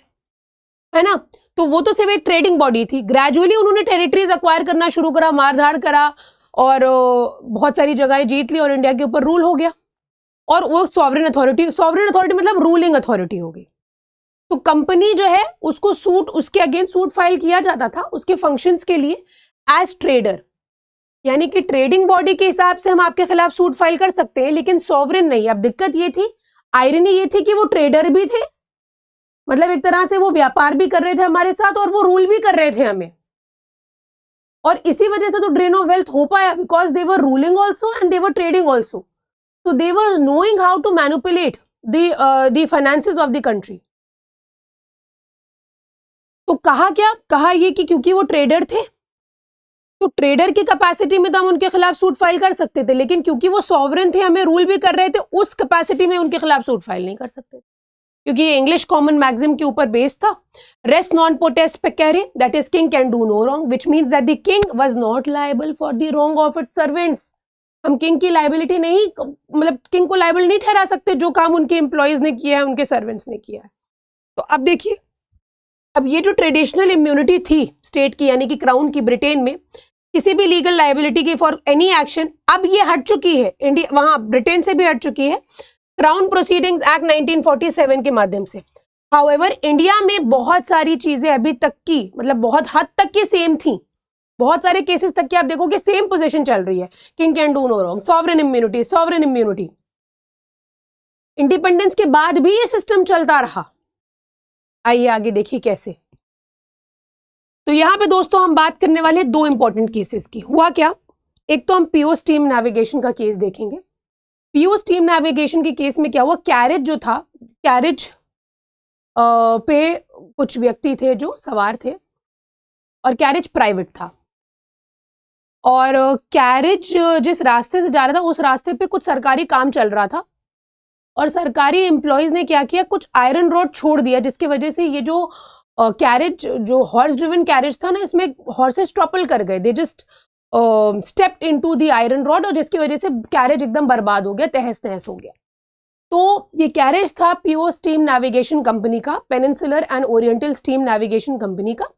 है ना। तो वो तो सिर्फ एक ट्रेडिंग बॉडी थी। ग्रेजुअली उन्होंने टेरिटरीज एक्वायर करना शुरू करा, मारधाड़ करा और बहुत सारी जगहें जीत ली और इंडिया के ऊपर रूल हो गया। और वो सॉवरेन अथॉरिटी मतलब रूलिंग अथॉरिटी हो गई। तो कंपनी जो है उसको सूट, उसके अगेंस्ट सूट फाइल किया जाता था उसके फंक्शंस के लिए एज ट्रेडर, यानी कि ट्रेडिंग बॉडी के हिसाब से हम आपके खिलाफ सूट फाइल कर सकते हैं, लेकिन सॉवरेन नहीं। अब दिक्कत ये थी, आयरनी ये थी कि वो ट्रेडर भी थे मतलब एक तरह से वो व्यापार भी कर रहे थे हमारे साथ और वो रूल भी कर रहे थे हमें, और इसी वजह से तो ड्रेन ऑफ वेल्थ हो पाया, because they were ruling also and they were trading also, so they were knowing how to manipulate the finances of the country. तो कहा क्या, कहा ये कि क्योंकि वो ट्रेडर थे, तो ट्रेडर की कैपेसिटी में तो हम उनके खिलाफ सूट फाइल कर सकते थे, लेकिन क्योंकि वो सॉवरेन थे, हमें रूल भी कर रहे थे, उस कैपेसिटी में उनके खिलाफ सूट फाइल नहीं कर सकते, क्योंकि ये इंग्लिश कॉमन मैक्सिम के ऊपर बेस्ड था, रेस्ट non potest peccare, that is king can do no wrong, which means that the king was not liable for the wrong of its servants. हम किंग की लाइबिलिटी नहीं, मतलब किंग को liable नहीं ठहरा सकते जो काम उनके एम्प्लॉयज ने किया है, उनके सर्वेंट्स ने किया है। तो अब देखिए, अब ये जो ट्रेडिशनल इम्यूनिटी थी स्टेट की, यानी कि क्राउन की, ब्रिटेन में किसी भी लीगल लाइबिलिटी की फॉर एनी एक्शन, अब ये हट चुकी है, इंडिया वहां ब्रिटेन से भी हट चुकी है क्राउन प्रोसीडिंग्स एक्ट 1947 के माध्यम से। हाउएवर इंडिया में बहुत सारी चीजें अभी तक की, मतलब बहुत हद तक की सेम थी, बहुत सारे केसेस तक की आप देखोगे सेम पोजीशन चल रही है, king can do no wrong, sovereign immunity, sovereign immunity. Independence के बाद भी ये सिस्टम चलता रहा। आइए आगे देखिए कैसे। तो यहां पे दोस्तों हम बात करने वाले दो इंपॉर्टेंट केसेस की। हुआ क्या, एक तो हम पीओ स्टीम नेविगेशन का केस देखेंगे। पीओ स्टीम नेविगेशन के केस में क्या हुआ, कैरेज जो था, कैरेज पे कुछ व्यक्ति थे जो सवार थे, और कैरेज प्राइवेट था, और कैरेज जिस रास्ते से जा रहा था उस रास्ते पे कुछ सरकारी काम चल रहा था, और सरकारी एम्प्लॉयज ने क्या किया, कुछ आयरन रॉड छोड़ दिया, जिसकी वजह से ये जो कैरेज, जो हॉर्स ड्रिवन कैरेज था ना, इसमें हॉर्सेस ट्रॉपल कर गए, they just stepped into the iron rod, और जिसकी वजह से कैरेज एकदम बर्बाद हो गया, तहस नहस हो गया। तो ये कैरेज था पीओ स्टीम नेविगेशन कंपनी का, peninsular and oriental steam navigation company का,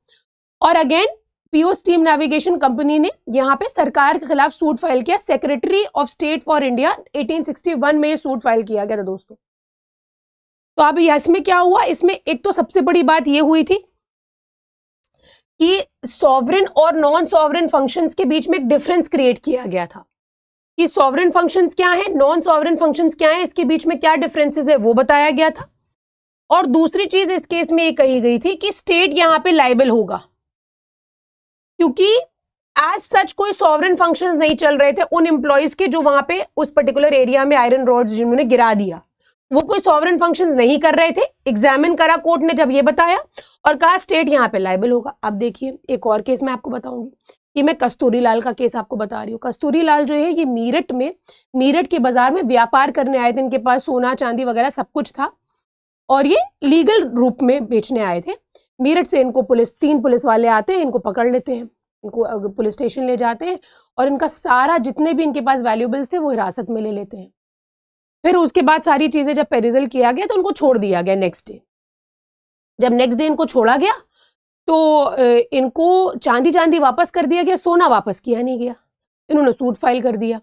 और again PO steam navigation company ने यहाँ पे सरकार के खिलाफ सूट फाइल किया। Secretary of state for India 1861 में सूट फाइल किया गया था दोस्तों। तो अब इसमें क्या हुआ, इसमें एक तो सबसे बड़ी बात ये हुई थी कि सॉवरेन और नॉन सॉवरेन फंक्शंस के बीच में एक डिफरेंस क्रिएट किया गया था कि सॉवरेन फंक्शंस क्या है, नॉन सॉवरेन फंक्शंस क्या है, इसके बीच में क्या डिफरेंसेस है वो बताया गया था। और दूसरी चीज इस केस में ये कही गई थी कि स्टेट यहाँ पे लायबल होगा, क्योंकि एज सच कोई सॉवरेन फंक्शंस नहीं चल रहे थे उन एम्प्लॉयज के जो वहां पे उस पर्टिकुलर एरिया में आयरन रॉड्स जिन्होंने गिरा दिया, वो कोई सॉवरेन फंक्शंस नहीं कर रहे थे। एग्जामिन करा कोर्ट ने जब ये बताया और कहा स्टेट यहाँ पे लायबल होगा। अब देखिए एक और केस मैं आपको बताऊंगी, कि मैं कस्तूरी लाल का केस आपको बता रही हूँ। कस्तूरी लाल जो है ये मीरठ के बाजार में व्यापार करने आए थे, इनके पास सोना चांदी वगैरह सब कुछ था, और ये लीगल रूप में बेचने आए थे। मीरठ से इनको तीन पुलिस वाले आते हैं, इनको पकड़ लेते हैं, इनको पुलिस स्टेशन ले जाते हैं, और इनका सारा जितने भी इनके पास वैल्यूएबल्स थे वो हिरासत में ले लेते हैं। फिर उसके बाद सारी चीजें जब पेरिजल किया गया तो उनको छोड़ दिया गया नेक्स्ट डे। जब नेक्स्ट डे इनको छोड़ा गया तो इनको चांदी वापस कर दिया गया, सोना वापस किया नहीं गया। इन्होंने सूट फाइल कर दिया।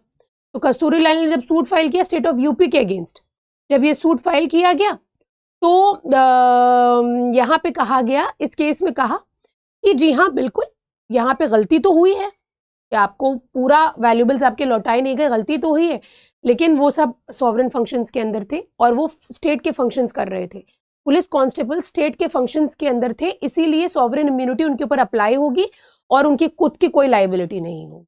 तो कस्तूरी लाल ने जब सूट फाइल किया स्टेट ऑफ यूपी के अगेंस्ट, जब ये सूट फाइल किया गया तो यहाँ पे कहा गया, इस केस में कहा कि जी हाँ बिल्कुल यहाँ पे गलती तो हुई है कि आपको पूरा वैल्यूएबल्स आपके लौटाए नहीं गए, गलती तो हुई है, लेकिन वो सब सॉवरेन फंक्शंस के अंदर थे और वो स्टेट के फंक्शंस कर रहे थे। पुलिस कांस्टेबल स्टेट के फंक्शंस के अंदर थे, इसीलिए सॉवरेन इम्यूनिटी उनके ऊपर अप्लाई होगी और उनकी खुद की कोई लाइबिलिटी नहीं होगी।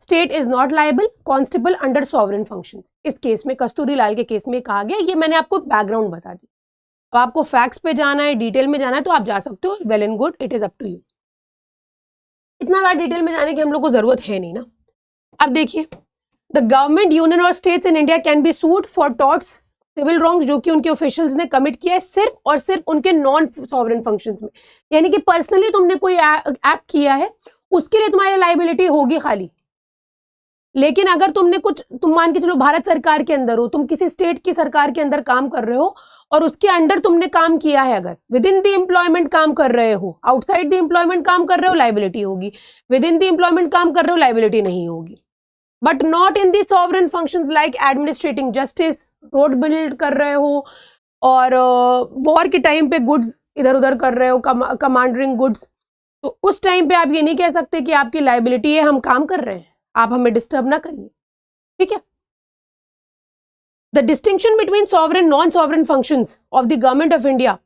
State is not liable, constable under sovereign functions. इस केस में कस्तूरी लाल के केस में कहा गया। ये मैंने आपको बैकग्राउंड बता दी। अब आपको फैक्ट्स पे जाना है, डिटेल में जाना है तो आप जा सकते हो, well and good, it is up to you. इतना ज़्यादा डिटेल में जाने की हम लोग को जरूरत है नहीं ना। अब देखिए, द गवर्नमेंट, यूनियन और states in India can be sued for torts, civil wrongs जो कि उनके ऑफिशियल्स ने कमिट किया है सिर्फ और सिर्फ उनके नॉन सॉवरेन फंक्शंस में, यानी कि पर्सनली तुमने कोई एक्ट किया है उसके लिए तुम्हारी लाइबिलिटी होगी खाली। लेकिन अगर तुमने कुछ, तुम मान के चलो भारत सरकार के अंदर हो, तुम किसी स्टेट की सरकार के अंदर काम कर रहे हो और उसके अंडर तुमने काम किया है, अगर विद इन द एम्प्लॉयमेंट काम कर रहे हो, आउटसाइड द एम्प्लॉयमेंट काम कर रहे हो, लाइबिलिटी होगी, विद इन द एम्प्लॉयमेंट काम कर रहे हो, लाइबिलिटी नहीं होगी। But not in the sovereign functions like administrating justice, road build कर रहे हो और वॉर के टाइम पे गुड्स इधर उधर कर रहे हो, कमांडरिंग गुड्स, तो उस टाइम पे आप ये नहीं कह सकते कि आपकी लाइबिलिटी है, हम काम कर रहे हैं, आप हमें डिस्टर्ब ना करिए, ठीक है। The distinction between sovereign non sovereign functions of the government of India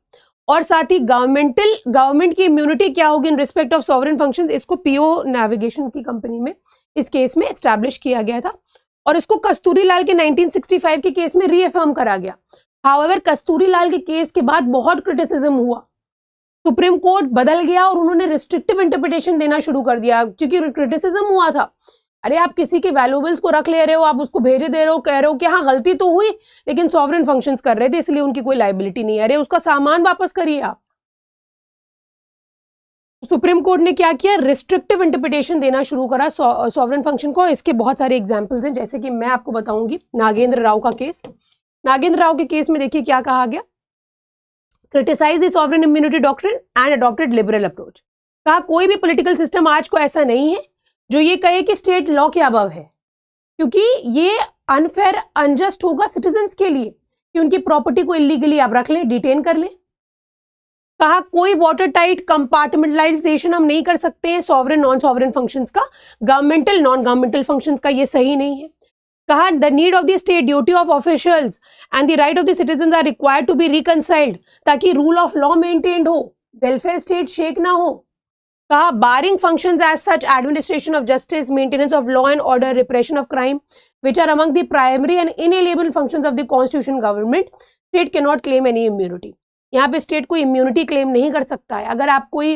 और साथ ही गवर्नमेंट की इम्यूनिटी क्या होगी in respect of sovereign functions, इसको पीओ नेविगेशन की कंपनी में इस केस में एस्टैब्लिश किया गया था और इसको कस्तूरीलाल के 1965 के केस में रीअफर्म करा गया। हाउएवर कस्तूरीलाल के केस के बाद बहुत क्रिटिसिज्म हुआ, सुप्रीम कोर्ट बदल गया और उन्होंने रिस्ट्रिक्टिव इंटरप्रिटेशन देना शुरू कर दिया क्योंकि क्रिटिसिज्म हुआ था। अरे आप किसी के वैल्यूएबल्स को रख ले रहे हो, आप उसको भेजे दे रहे हो, कह रहे हो कि हाँ गलती तो हुई लेकिन सॉवरेन फंक्शंस कर रहे थे इसलिए उनकी कोई लायबिलिटी नहीं है। अरे उसका सामान वापस करिए आप। सुप्रीम कोर्ट ने क्या किया, रिस्ट्रिक्टिव इंटरप्रिटेशन देना शुरू करा सॉवरेन फंक्शन को। इसके बहुत सारे एग्जांपल्स हैं, जैसे कि मैं आपको बताऊंगी नागेंद्र राव का केस। नागेंद्र राव के केस में देखिए क्या कहा गया, criticise the sovereign immunity doctrine and adopted liberal approach. कहा कोई भी पॉलिटिकल सिस्टम आज को ऐसा नहीं है जो ये कहे कि स्टेट लॉ के अबव है, क्योंकि ये अनफेयर अनजस्ट होगा सिटीजन्स के लिए कि उनकी प्रॉपर्टी को इलीगली आप रख लें, डिटेन कर लें। कहा कोई वाटर टाइट कंपार्टमेंटलाइजेशन हम नहीं कर सकते हैं सॉवरेन नॉन सॉवरेन फंक्शंस का, गवर्नमेंटल नॉन गवर्नमेंटल फंक्शंस का, ये सही नहीं है। कहा the need of the state, duty of officials and the right of the citizens are required to be reconciled, ताकि रूल ऑफ लॉ मेंटेन्ड हो, welfare state shake ना हो। कहा barring functions as such administration of justice, maintenance of law and order, repression of crime which are among the primary and inalienable functions of the constitution government, state cannot claim any immunity। यहाँ पे state कोई immunity claim नहीं कर सकता है। अगर आप कोई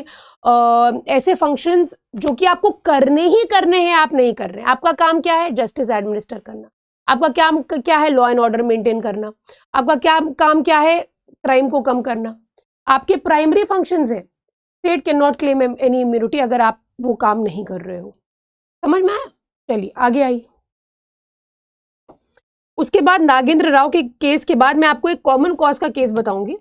ऐसे फंक्शंस जो कि आपको करने ही करने हैं आप नहीं कर रहे हैं, आपका काम क्या है, जस्टिस एडमिनिस्टर करना, आपका काम क्या है, लॉ एंड ऑर्डर मेंटेन करना, आपका काम क्या है, क्राइम को कम करना, आपके प्राइमरी फंक्शंस है, state can not claim any immunity अगर आप वो काम नहीं कर रहे हो। समझ में आया? चलिए आगे आइए। उसके बाद नागेंद्र राव के केस के बाद मैं आपको एक कॉमन कॉज का केस बताऊंगी।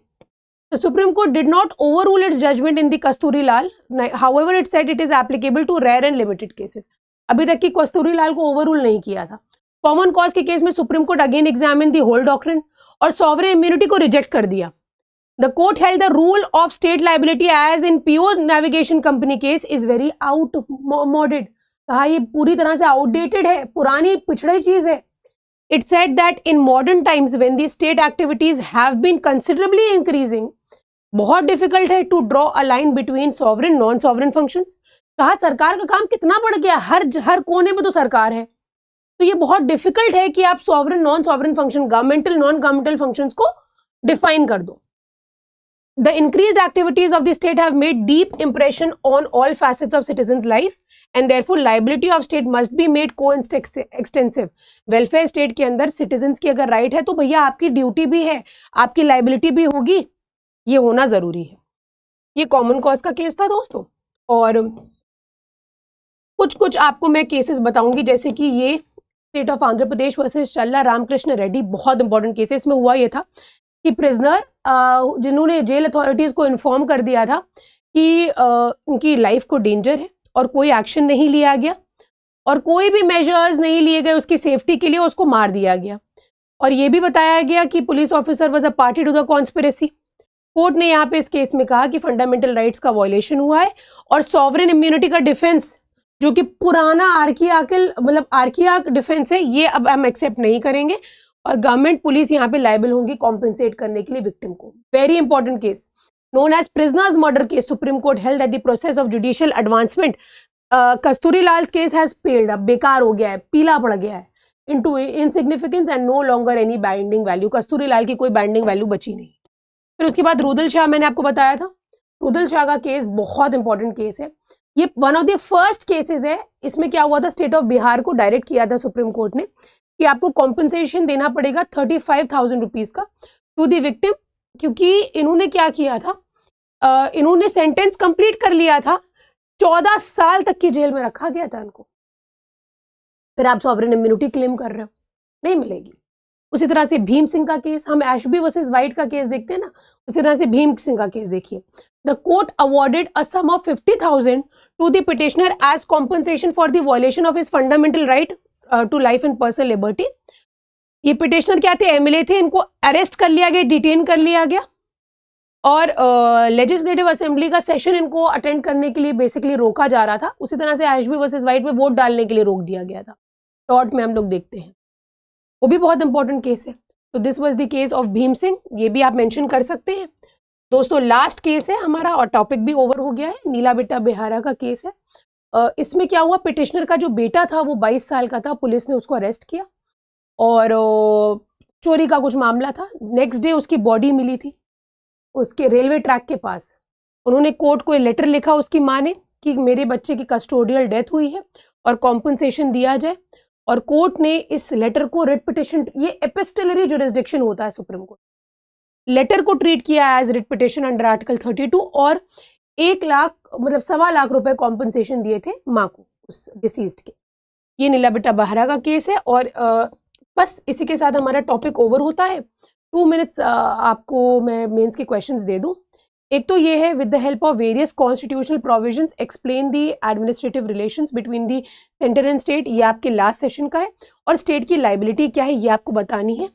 The Supreme Court did not overrule its judgment in the Kasturilal. However, it said it is applicable to rare and limited cases. अभी तक की कस्तूरीलाल को ओवररूल नहीं किया था। कॉमन कॉज के केस में supreme court again examine the whole doctrine और सॉवरेन इम्यूनिटी को रिजेक्ट कर दिया। The court held the rule of state liability as in PO navigation company case is very outmoded। कहा ये पूरी तरह से आउटडेटेड है, पुरानी पिछड़ी चीज है। It said that in modern times when the state activities have been considerably increasing, बहुत डिफिकल्ट है to draw a line between sovereign non sovereign functions. कहा सरकार का काम कितना बढ़ गया, हर कोने में तो सरकार है, तो ये बहुत डिफिकल्ट है कि आप sovereign non sovereign function, governmental non governmental functions को डिफाइन कर दो। The increased activities of the state have made deep impression on all facets of citizens' life and therefore liability of state must be made co-extensive। Welfare state के अंदर citizens की अगर right है तो भैया आपकी ड्यूटी भी है, आपकी लाइबिलिटी भी होगी, ये होना जरूरी है। ये कॉमन कॉज का केस था दोस्तों। और कुछ आपको मैं केसेस बताऊंगी, जैसे कि ये state of Andhra Pradesh versus चल्ला रामकृष्ण रेड्डी, बहुत इंपॉर्टेंट केस है। इसमें हुआ ये था कि प्रिजनर जिन्होंने जेल अथॉरिटीज को इन्फॉर्म कर दिया था कि उनकी लाइफ को डेंजर है और कोई एक्शन नहीं लिया गया और कोई भी मेजर्स नहीं लिए गए उसकी सेफ्टी के लिए, उसको मार दिया गया। और ये भी बताया गया कि police officer was a party to the conspiracy. Court ने यहाँ पे इस केस में कहा कि फंडामेंटल राइट्स का वायलेशन हुआ है और सॉवरेन इम्यूनिटी का डिफेंस, जो कि पुराना आर्कियाक डिफेंस है, ये अब हम एक्सेप्ट नहीं करेंगे और गवर्नमेंट पुलिस यहाँ पे लायबल होंगी कॉम्पेंसेट करने के लिए विक्टिम को। Very important case known as prisoners murder case, supreme court held that the process of judicial advancement Kasturilal case has faded, अब बेकार हो गया है, पीला पड़ गया है, into insignificance and no longer any binding value. Kasturilal की कोई बाइंडिंग वैल्यू बची नहीं। फिर उसके बाद रुदल शाह, मैंने आपको बताया था, रुदल शाह का केस बहुत इंपॉर्टेंट केस है। ये one of the first cases है। इसमें क्या हुआ था, स्टेट ऑफ बिहार को डायरेक्ट किया था सुप्रीम कोर्ट ने कि आपको कॉम्पनसेशन देना पड़ेगा 35,000 रुपीज का टू दी विक्टिम, क्योंकि इन्होंने क्या किया था, इन्होंने सेंटेंस कंप्लीट कर लिया था, 14 साल तक की जेल में रखा गया था इनको। फिर आप सॉवरेन इम्यूनिटी क्लेम कर रहे हो, नहीं मिलेगी। उसी तरह से भीम सिंह का केस, हम एशबी वर्सेस वाइट का केस देखते हैं ना, उसी तरह से भीम सिंह का केस देखिए। The court awarded a sum of 50,000 to the petitioner as compensation for the violation of his fundamental right to life and personal liberty. ये पिटिशनर क्या थे, एमएलए थे, इनको अरेस्ट कर लिया गया, डिटेन कर लिया गया और लेजिस्लेटिव असेंबली का सेशन इनको अटेंड करने के लिए बेसिकली रोका जा रहा था। उसी तरह से एशबी वर्सेस वाइट में वोट डालने के लिए रोक दिया गया था। टॉट में हम लोग देखते हैं, वो भी बहुत इंपॉर्टेंट केस है। तो this was the case of Bhim Singh, ये भी आप मेंशन कर सकते हैं। दोस्तों लास्ट केस है हमारा और टॉपिक भी ओवर हो गया है, नीला बेटा बेहारा का केस है। इसमें क्या हुआ, पिटिशनर का जो बेटा था वो 22 साल का था, पुलिस ने उसको अरेस्ट किया और चोरी का कुछ मामला था। नेक्स्ट डे उसकी बॉडी मिली थी उसके रेलवे ट्रैक के पास। उन्होंने कोर्ट को लेटर लिखा उसकी माँ ने कि मेरे बच्चे की कस्टोडियल डेथ हुई है और कॉम्पनसेशन दिया जाए, और कोर्ट ने इस लेटर को रिट पिटिशन, ये एपिस्टलरी जुरिस्डिक्शन होता है सुप्रीम कोर्ट, लेटर को ट्रीट किया as writ petition under article 32 और 1 लाख मतलब 1.25 लाख रुपए कॉम्पनसेशन दिए थे माँ को उस डिसीज्ड के। ये नीला बेटा बेहारा का केस है और बस इसी के साथ हमारा टॉपिक ओवर होता है। 2 मिनट्स आपको मैं मेंस के क्वेश्चंस दे दूं। एक तो ये है, with the help of various constitutional provisions explain the administrative relations between the centre and state, ये आपके लास्ट सेशन का है। और स्टेट की लाइबिलिटी क्या है ये आपको बतानी है।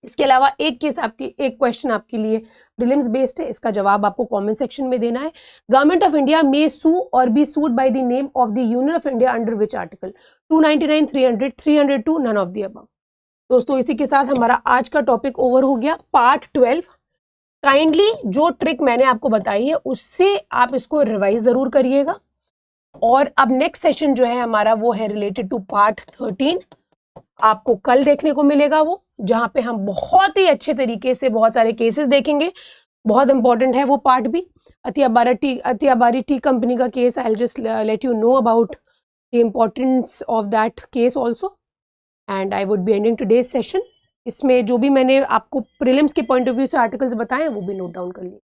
इसके अलावा एक क्वेश्चन आपके लिए प्रीलिम्स बेस्ड है, इसका जवाब आपको कमेंट सेक्शन में देना है। Government of India may sue or be sued by the name of the union of India under which article? 299, 300, 302, none of the above. दोस्तों इसी के साथ हमारा आज का टॉपिक ओवर हो गया, पार्ट 12। काइंडली जो ट्रिक मैंने आपको बताई है उससे आप इसको रिवाइज जरूर करिएगा। और अब नेक्स्ट सेशन जो है हमारा वो है रिलेटेड टू पार्ट 13, आपको कल देखने को मिलेगा वो, जहां पे हम बहुत ही अच्छे तरीके से बहुत सारे केसेस देखेंगे। बहुत इंपॉर्टेंट है वो पार्ट भी। अतियाबारी टी कंपनी का case, I will just let you know about the importance of that case also, and I would be ending today's session. इसमें जो भी मैंने आपको प्रीलिम्स के पॉइंट ऑफ व्यू से आर्टिकल्स बताए वो भी नोट डाउन कर लिए।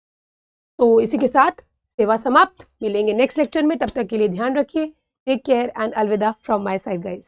तो इसी के साथ सेवा समाप्त, मिलेंगे नेक्स्ट लेक्चर में, तब तक के लिए ध्यान रखिए, टेक केयर एंड अलविदा फ्रॉम माय साइड गाइज।